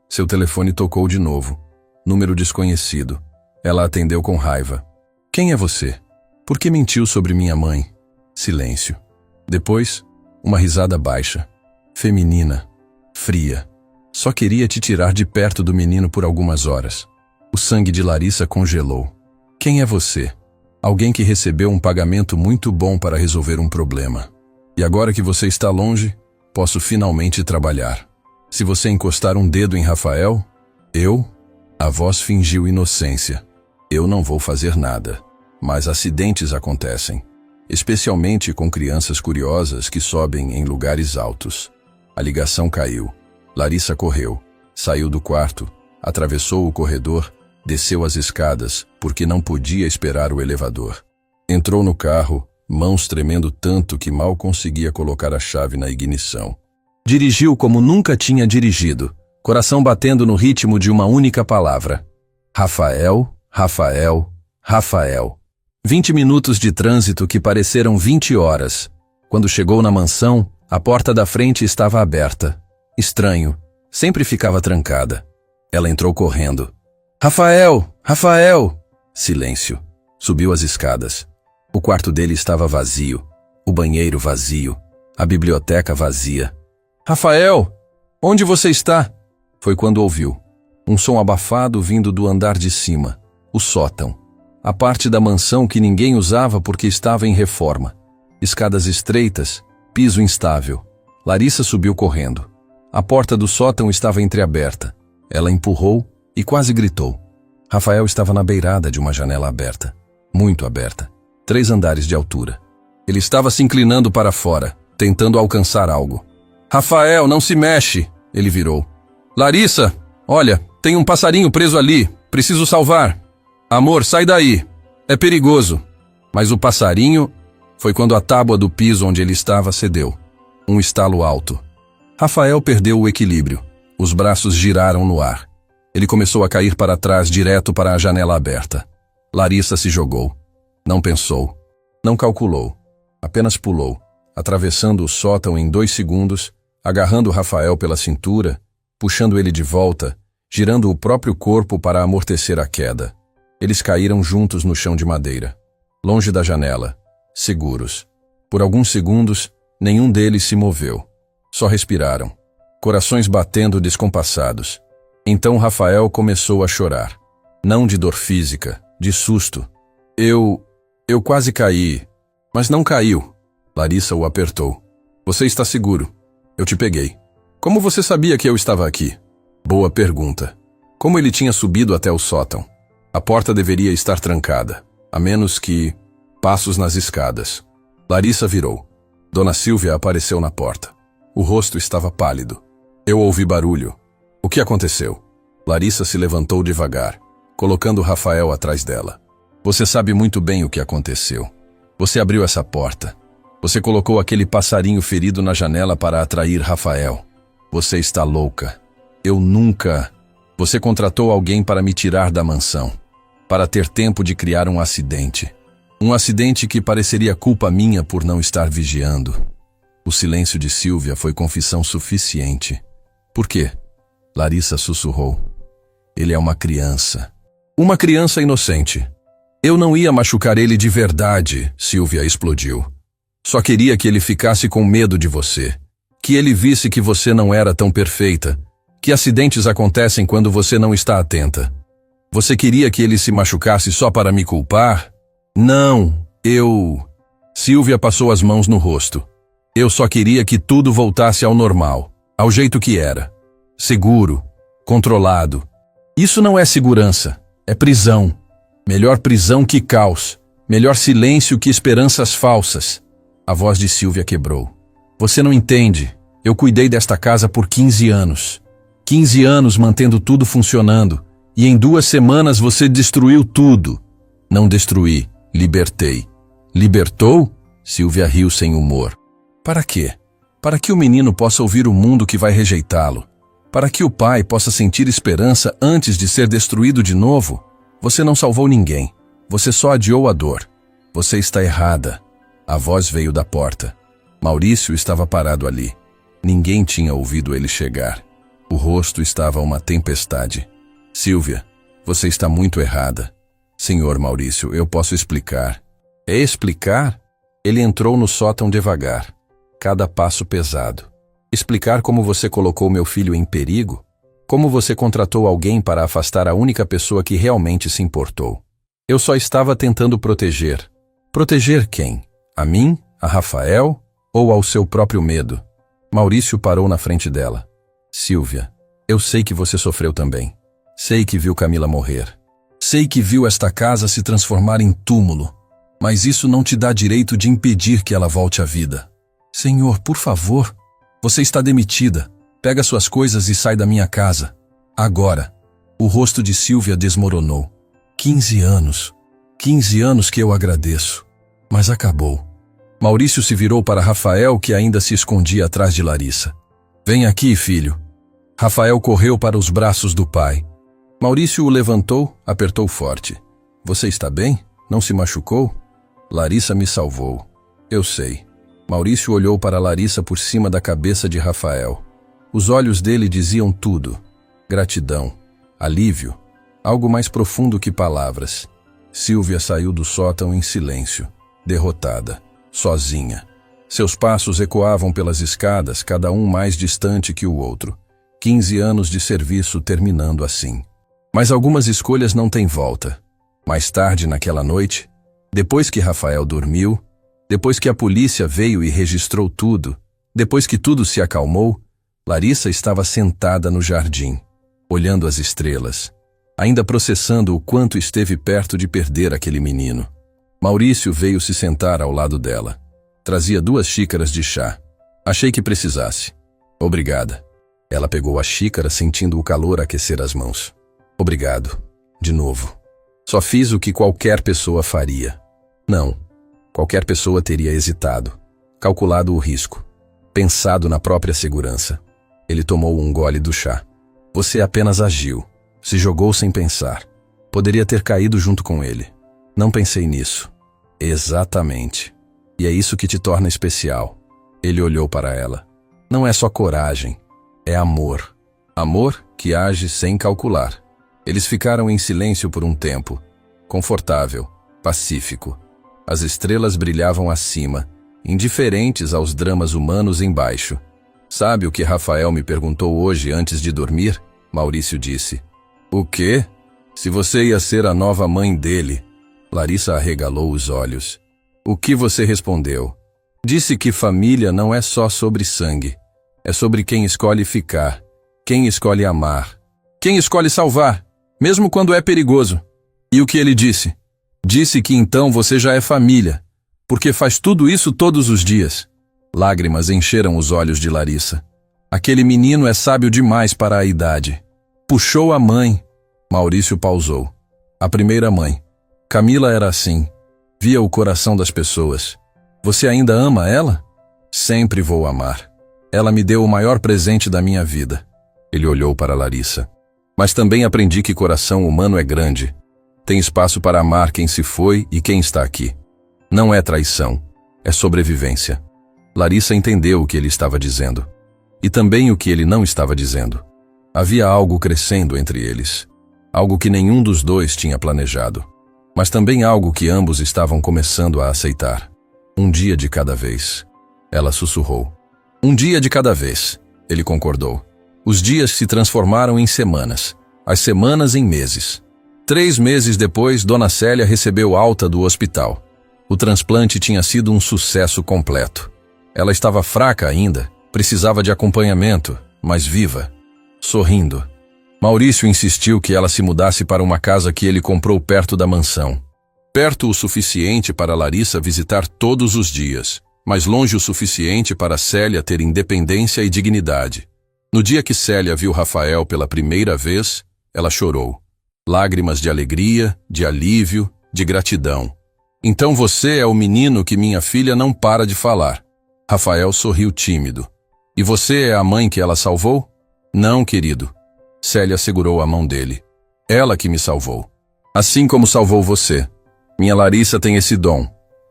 Seu telefone tocou de novo. Número desconhecido. Ela atendeu com raiva. Quem é você? Por que mentiu sobre minha mãe? Silêncio. Depois, uma risada baixa. Feminina. Fria. Só queria te tirar de perto do menino por algumas horas. O sangue de Larissa congelou. Quem é você? Alguém que recebeu um pagamento muito bom para resolver um problema. E agora que você está longe, posso finalmente trabalhar. Se você encostar um dedo em Rafael, a voz fingiu inocência. Eu não vou fazer nada. Mas acidentes acontecem. Especialmente com crianças curiosas que sobem em lugares altos. A ligação caiu. Larissa correu. Saiu do quarto. Atravessou o corredor. Desceu as escadas, porque não podia esperar o elevador. Entrou no carro, mãos tremendo tanto que mal conseguia colocar a chave na ignição. Dirigiu como nunca tinha dirigido, coração batendo no ritmo de uma única palavra. Rafael, Rafael, Rafael. 20 minutos de trânsito que pareceram 20 horas. Quando chegou na mansão, a porta da frente estava aberta. Estranho, sempre ficava trancada. Ela entrou correndo. Rafael! Rafael! Silêncio. Subiu as escadas. O quarto dele estava vazio. O banheiro vazio. A biblioteca vazia. Rafael! Onde você está? Foi quando ouviu. Um som abafado vindo do andar de cima. O sótão. A parte da mansão que ninguém usava porque estava em reforma. Escadas estreitas, piso instável. Larissa subiu correndo. A porta do sótão estava entreaberta. Ela empurrou e quase gritou. Rafael estava na beirada de uma janela aberta. Muito aberta. 3 andares de altura. Ele estava se inclinando para fora, tentando alcançar algo. Rafael, não se mexe! Ele virou. Larissa, olha, tem um passarinho preso ali. Preciso salvar. Amor, sai daí. É perigoso. Mas o passarinho... Foi quando a tábua do piso onde ele estava cedeu. Um estalo alto. Rafael perdeu o equilíbrio. Os braços giraram no ar. Ele começou a cair para trás direto para a janela aberta. Larissa se jogou. Não pensou. Não calculou. Apenas pulou, atravessando o sótão em 2 segundos, agarrando Rafael pela cintura, puxando ele de volta, girando o próprio corpo para amortecer a queda. Eles caíram juntos no chão de madeira. Longe da janela. Seguros. Por alguns segundos, nenhum deles se moveu. Só respiraram. Corações batendo descompassados. Então Rafael começou a chorar. Não de dor física, de susto. Eu quase caí, mas não caiu. Larissa o apertou. Você está seguro. Eu te peguei. Como você sabia que eu estava aqui? Boa pergunta. Como ele tinha subido até o sótão? A porta deveria estar trancada, a menos que... Passos nas escadas. Larissa virou. Dona Silvia apareceu na porta. O rosto estava pálido. Eu ouvi barulho. O que aconteceu? Larissa se levantou devagar, colocando Rafael atrás dela. Você sabe muito bem o que aconteceu. Você abriu essa porta. Você colocou aquele passarinho ferido na janela para atrair Rafael. Você está louca. Eu nunca... Você contratou alguém para me tirar da mansão, para ter tempo de criar um acidente. Um acidente que pareceria culpa minha por não estar vigiando. O silêncio de Silvia foi confissão suficiente. Por quê? Larissa sussurrou. Ele é uma criança. Uma criança inocente. Eu não ia machucar ele de verdade, Silvia explodiu. Só queria que ele ficasse com medo de você. Que ele visse que você não era tão perfeita. Que acidentes acontecem quando você não está atenta. Você queria que ele se machucasse só para me culpar? Não, Silvia passou as mãos no rosto. Eu só queria que tudo voltasse ao normal, ao jeito que era. Seguro, controlado. Isso não é segurança, é prisão. Melhor prisão que caos. Melhor silêncio que esperanças falsas. A voz de Silvia quebrou. Você não entende. Eu cuidei desta casa por 15 anos. 15 anos mantendo tudo funcionando. E em 2 semanas você destruiu tudo. Não destruí. Libertei. Libertou? Silvia riu sem humor. Para quê? Para que o menino possa ouvir o mundo que vai rejeitá-lo. Para que o pai possa sentir esperança antes de ser destruído de novo, você não salvou ninguém. Você só adiou a dor. Você está errada. A voz veio da porta. Maurício estava parado ali. Ninguém tinha ouvido ele chegar. O rosto estava uma tempestade. Silvia, você está muito errada. Senhor Maurício, eu posso explicar. É explicar? Ele entrou no sótão devagar. Cada passo pesado. Explicar como você colocou meu filho em perigo? Como você contratou alguém para afastar a única pessoa que realmente se importou? Eu só estava tentando proteger. Proteger quem? A mim? A Rafael? Ou ao seu próprio medo? Maurício parou na frente dela. Silvia, eu sei que você sofreu também. Sei que viu Camila morrer. Sei que viu esta casa se transformar em túmulo. Mas isso não te dá direito de impedir que ela volte à vida. Senhor, por favor, você está demitida. Pega suas coisas e sai da minha casa. Agora. O rosto de Silvia desmoronou. 15 anos. 15 anos que eu agradeço. Mas acabou. Maurício se virou para Rafael, que ainda se escondia atrás de Larissa. Vem aqui, filho. Rafael correu para os braços do pai. Maurício o levantou, apertou forte. Você está bem? Não se machucou? Larissa me salvou. Eu sei. Maurício olhou para Larissa por cima da cabeça de Rafael. Os olhos dele diziam tudo. Gratidão, alívio, algo mais profundo que palavras. Silvia saiu do sótão em silêncio, derrotada, sozinha. Seus passos ecoavam pelas escadas, cada um mais distante que o outro. 15 anos de serviço terminando assim. Mas algumas escolhas não têm volta. Mais tarde naquela noite, depois que Rafael dormiu, depois que a polícia veio e registrou tudo, depois que tudo se acalmou, Larissa estava sentada no jardim, olhando as estrelas, ainda processando o quanto esteve perto de perder aquele menino. Maurício veio se sentar ao lado dela. Trazia 2 xícaras de chá. Achei que precisasse. Obrigada. Ela pegou a xícara sentindo o calor aquecer as mãos. Obrigado. De novo. Só fiz o que qualquer pessoa faria. Não. Qualquer pessoa teria hesitado, calculado o risco, pensado na própria segurança. Ele tomou um gole do chá. Você apenas agiu, se jogou sem pensar. Poderia ter caído junto com ele. Não pensei nisso. Exatamente. E é isso que te torna especial. Ele olhou para ela. Não é só coragem, é amor. Amor que age sem calcular. Eles ficaram em silêncio por um tempo, confortável, pacífico. As estrelas brilhavam acima, indiferentes aos dramas humanos embaixo. Sabe o que Rafael me perguntou hoje antes de dormir? Maurício disse. O quê? Se você ia ser a nova mãe dele. Larissa arregalou os olhos. O que você respondeu? Disse que família não é só sobre sangue. É sobre quem escolhe ficar, quem escolhe amar, quem escolhe salvar, mesmo quando é perigoso. E o que ele disse? Disse que então você já é família, porque faz tudo isso todos os dias. Lágrimas encheram os olhos de Larissa. Aquele menino é sábio demais para a idade. Puxou a mãe. Maurício pausou. A primeira mãe. Camila era assim. Via o coração das pessoas. Você ainda ama ela? Sempre vou amar. Ela me deu o maior presente da minha vida. Ele olhou para Larissa. Mas também aprendi que coração humano é grande. Tem espaço para amar quem se foi e quem está aqui. Não é traição, é sobrevivência. Larissa entendeu o que ele estava dizendo. E também o que ele não estava dizendo. Havia algo crescendo entre eles. Algo que nenhum dos dois tinha planejado. Mas também algo que ambos estavam começando a aceitar. Um dia de cada vez. Ela sussurrou. Um dia de cada vez, ele concordou. Os dias se transformaram em semanas. As semanas em meses. 3 meses depois, Dona Célia recebeu alta do hospital. O transplante tinha sido um sucesso completo. Ela estava fraca ainda, precisava de acompanhamento, mas viva, sorrindo. Maurício insistiu que ela se mudasse para uma casa que ele comprou perto da mansão. Perto o suficiente para Larissa visitar todos os dias, mas longe o suficiente para Célia ter independência e dignidade. No dia que Célia viu Rafael pela primeira vez, ela chorou. Lágrimas de alegria, de alívio, de gratidão. Então você é o menino que minha filha não para de falar. Rafael sorriu tímido. E você é a mãe que ela salvou? Não, querido. Célia segurou a mão dele. Ela que me salvou. Assim como salvou você. Minha Larissa tem esse dom.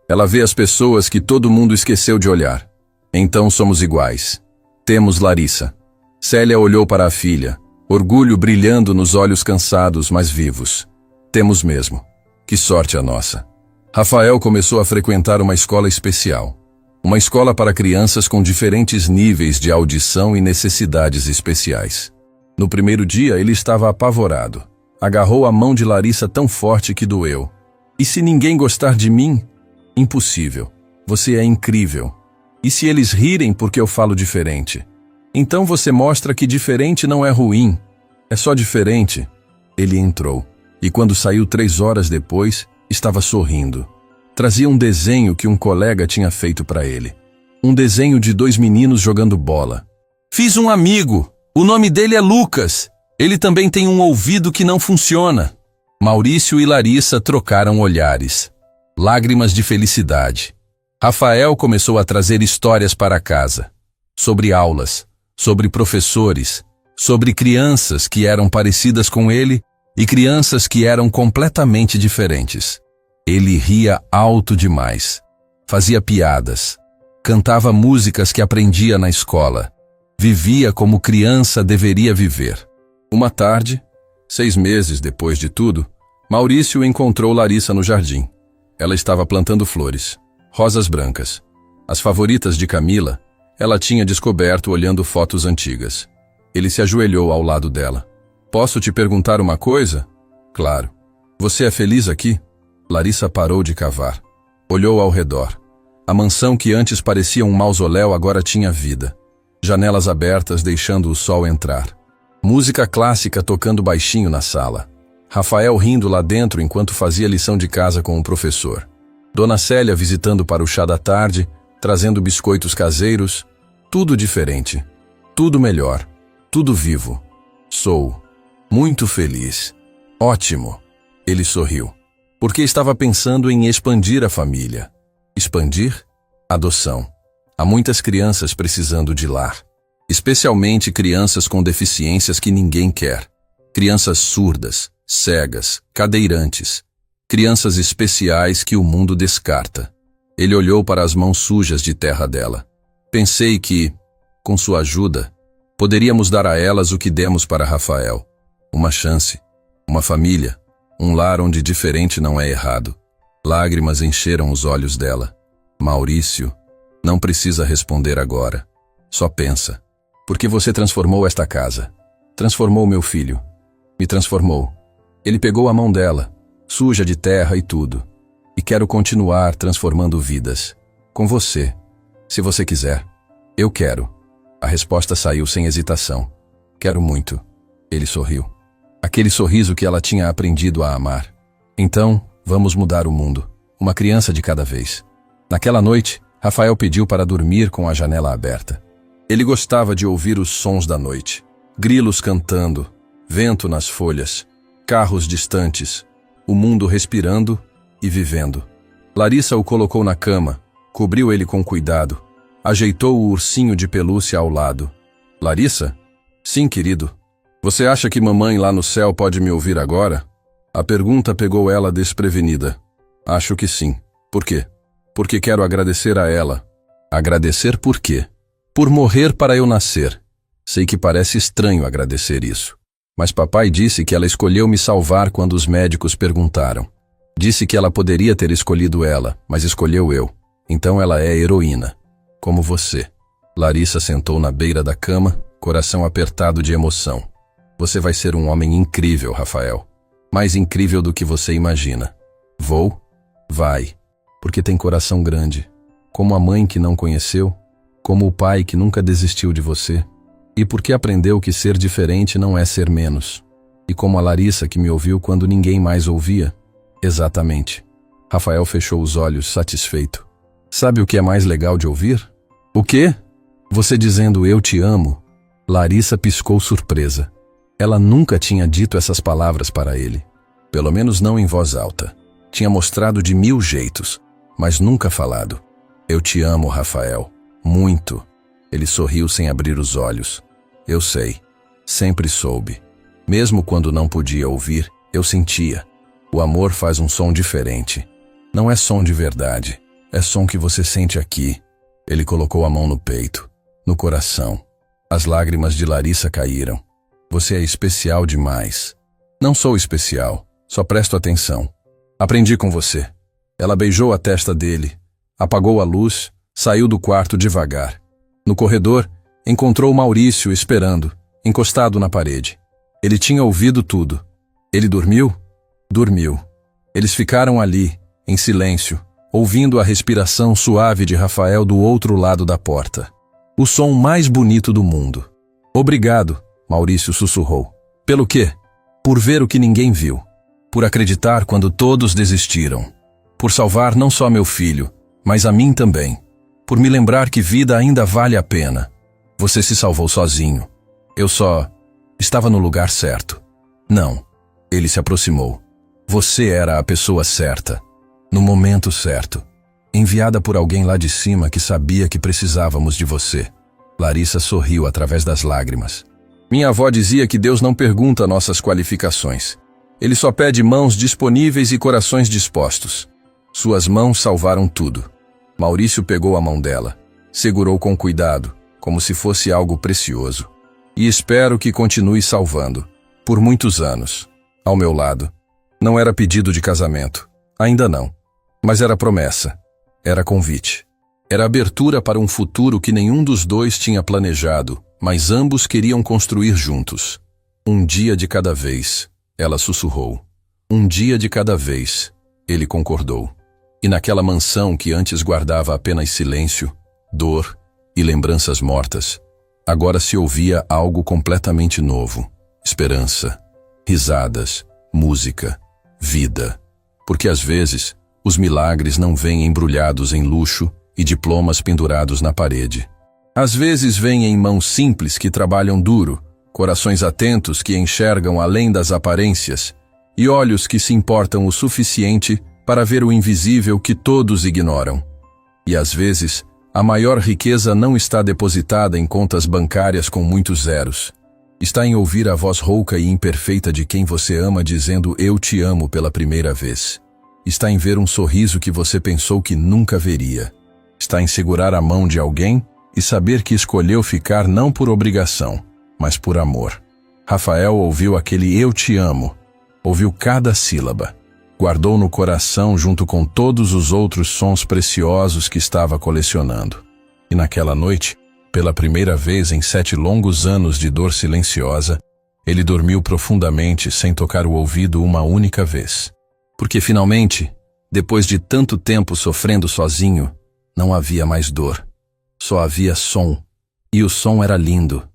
Ela vê as pessoas que todo mundo esqueceu de olhar. Então somos iguais. Temos Larissa. Célia olhou para a filha, orgulho brilhando nos olhos cansados, mas vivos. Temos mesmo. Que sorte a nossa. Rafael começou a frequentar uma escola especial. Uma escola para crianças com diferentes níveis de audição e necessidades especiais. No primeiro dia, ele estava apavorado. Agarrou a mão de Larissa tão forte que doeu. E se ninguém gostar de mim? Impossível. Você é incrível. E se eles rirem porque eu falo diferente? Então você mostra que diferente não é ruim. É só diferente. Ele entrou. E quando saiu 3 horas depois, estava sorrindo. Trazia um desenho que um colega tinha feito para ele. Um desenho de 2 meninos jogando bola. Fiz um amigo. O nome dele é Lucas. Ele também tem um ouvido que não funciona. Maurício e Larissa trocaram olhares. Lágrimas de felicidade. Rafael começou a trazer histórias para casa. Sobre aulas, sobre professores, sobre crianças que eram parecidas com ele e crianças que eram completamente diferentes. Ele ria alto demais. Fazia piadas. Cantava músicas que aprendia na escola. Vivia como criança deveria viver. Uma tarde, 6 meses depois de tudo, Maurício encontrou Larissa no jardim. Ela estava plantando flores, rosas brancas. As favoritas de Camila, ela tinha descoberto olhando fotos antigas. Ele se ajoelhou ao lado dela. Posso te perguntar uma coisa? Claro. Você é feliz aqui? Larissa parou de cavar. Olhou ao redor. A mansão que antes parecia um mausoléu agora tinha vida. Janelas abertas deixando o sol entrar. Música clássica tocando baixinho na sala. Rafael rindo lá dentro enquanto fazia lição de casa com o professor. Dona Célia visitando para o chá da tarde, trazendo biscoitos caseiros. Tudo diferente. Tudo melhor. Tudo vivo. Sou muito feliz. Ótimo. Ele sorriu. Porque estava pensando em expandir a família. Expandir? Adoção. Há muitas crianças precisando de lar. Especialmente crianças com deficiências que ninguém quer. Crianças surdas, cegas, cadeirantes. Crianças especiais que o mundo descarta. Ele olhou para as mãos sujas de terra dela. Pensei que, com sua ajuda, poderíamos dar a elas o que demos para Rafael. Uma chance, uma família, um lar onde diferente não é errado. Lágrimas encheram os olhos dela. Maurício, não precisa responder agora. Só pensa. Porque você transformou esta casa. Transformou meu filho. Me transformou. Ele pegou a mão dela, suja de terra e tudo. E quero continuar transformando vidas. Com você. Se você quiser. Eu quero. A resposta saiu sem hesitação. Quero muito. Ele sorriu. Aquele sorriso que ela tinha aprendido a amar. Então, vamos mudar o mundo. Uma criança de cada vez. Naquela noite, Rafael pediu para dormir com a janela aberta. Ele gostava de ouvir os sons da noite. Grilos cantando, vento nas folhas, carros distantes, o mundo respirando e vivendo. Larissa o colocou na cama, cobriu ele com cuidado, ajeitou o ursinho de pelúcia ao lado. Larissa? Sim, querido. Você acha que mamãe lá no céu pode me ouvir agora? A pergunta pegou ela desprevenida. Acho que sim. Por quê? Porque quero agradecer a ela. Agradecer por quê? Por morrer para eu nascer. Sei que parece estranho agradecer isso. Mas papai disse que ela escolheu me salvar quando os médicos perguntaram. Disse que ela poderia ter escolhido ela, mas escolheu eu. Então ela é heroína. Como você. Larissa sentou na beira da cama, coração apertado de emoção. Você vai ser um homem incrível, Rafael. Mais incrível do que você imagina. Vou? Vai. Porque tem coração grande. Como a mãe que não conheceu. Como o pai que nunca desistiu de você. E porque aprendeu que ser diferente não é ser menos. E como a Larissa que me ouviu quando ninguém mais ouvia. Exatamente. Rafael fechou os olhos, satisfeito. Sabe o que é mais legal de ouvir? O quê? Você dizendo eu te amo. Larissa piscou surpresa. Ela nunca tinha dito essas palavras para ele. Pelo menos não em voz alta. Tinha mostrado de 1000 jeitos, mas nunca falado. Eu te amo, Rafael. Muito. Ele sorriu sem abrir os olhos. Eu sei. Sempre soube. Mesmo quando não podia ouvir, eu sentia. O amor faz um som diferente. Não é som de verdade. É som que você sente aqui. Ele colocou a mão no peito, no coração. As lágrimas de Larissa caíram. Você é especial demais. Não sou especial, só presto atenção. Aprendi com você. Ela beijou a testa dele, apagou a luz, saiu do quarto devagar. No corredor, encontrou Maurício esperando, encostado na parede. Ele tinha ouvido tudo. Ele dormiu? Dormiu. Eles ficaram ali, em silêncio, ouvindo a respiração suave de Rafael do outro lado da porta. O som mais bonito do mundo. Obrigado, Maurício sussurrou. Pelo quê? Por ver o que ninguém viu. Por acreditar quando todos desistiram. Por salvar não só meu filho, mas a mim também. Por me lembrar que vida ainda vale a pena. Você se salvou sozinho. Eu só estava no lugar certo. Não. Ele se aproximou. Você era a pessoa certa. No momento certo. Enviada por alguém lá de cima que sabia que precisávamos de você. Larissa sorriu através das lágrimas. Minha avó dizia que Deus não pergunta nossas qualificações. Ele só pede mãos disponíveis e corações dispostos. Suas mãos salvaram tudo. Maurício pegou a mão dela. Segurou com cuidado, como se fosse algo precioso. E espero que continue salvando. Por muitos anos. Ao meu lado. Não era pedido de casamento. Ainda não. Mas era promessa. Era convite. Era abertura para um futuro que nenhum dos dois tinha planejado, mas ambos queriam construir juntos. Um dia de cada vez, ela sussurrou. Um dia de cada vez, ele concordou. E naquela mansão que antes guardava apenas silêncio, dor e lembranças mortas, agora se ouvia algo completamente novo. Esperança, risadas, música, vida. Porque às vezes, os milagres não vêm embrulhados em luxo e diplomas pendurados na parede. Às vezes vêm em mãos simples que trabalham duro, corações atentos que enxergam além das aparências e olhos que se importam o suficiente para ver o invisível que todos ignoram. E às vezes, a maior riqueza não está depositada em contas bancárias com muitos zeros. Está em ouvir a voz rouca e imperfeita de quem você ama dizendo "eu te amo" pela primeira vez. Está em ver um sorriso que você pensou que nunca veria. Está em segurar a mão de alguém e saber que escolheu ficar não por obrigação, mas por amor. Rafael ouviu aquele "eu te amo", ouviu cada sílaba, guardou no coração junto com todos os outros sons preciosos que estava colecionando. E naquela noite, pela primeira vez em 7 longos anos de dor silenciosa, ele dormiu profundamente sem tocar o ouvido uma única vez. Porque finalmente, depois de tanto tempo sofrendo sozinho, não havia mais dor. Só havia som. E o som era lindo.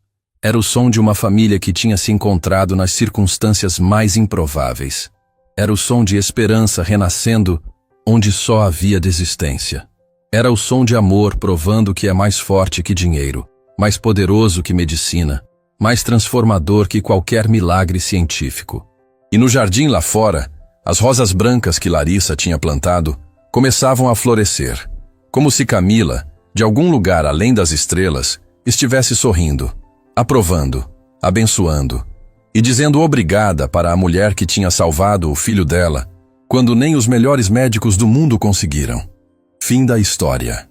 Era o som de uma família que tinha se encontrado nas circunstâncias mais improváveis. Era o som de esperança renascendo onde só havia desistência. Era o som de amor provando que é mais forte que dinheiro, mais poderoso que medicina, mais transformador que qualquer milagre científico. E no jardim lá fora, as rosas brancas que Larissa tinha plantado começavam a florescer, como se Camila, de algum lugar além das estrelas, estivesse sorrindo, aprovando, abençoando e dizendo obrigada para a mulher que tinha salvado o filho dela, quando nem os melhores médicos do mundo conseguiram. Fim da história.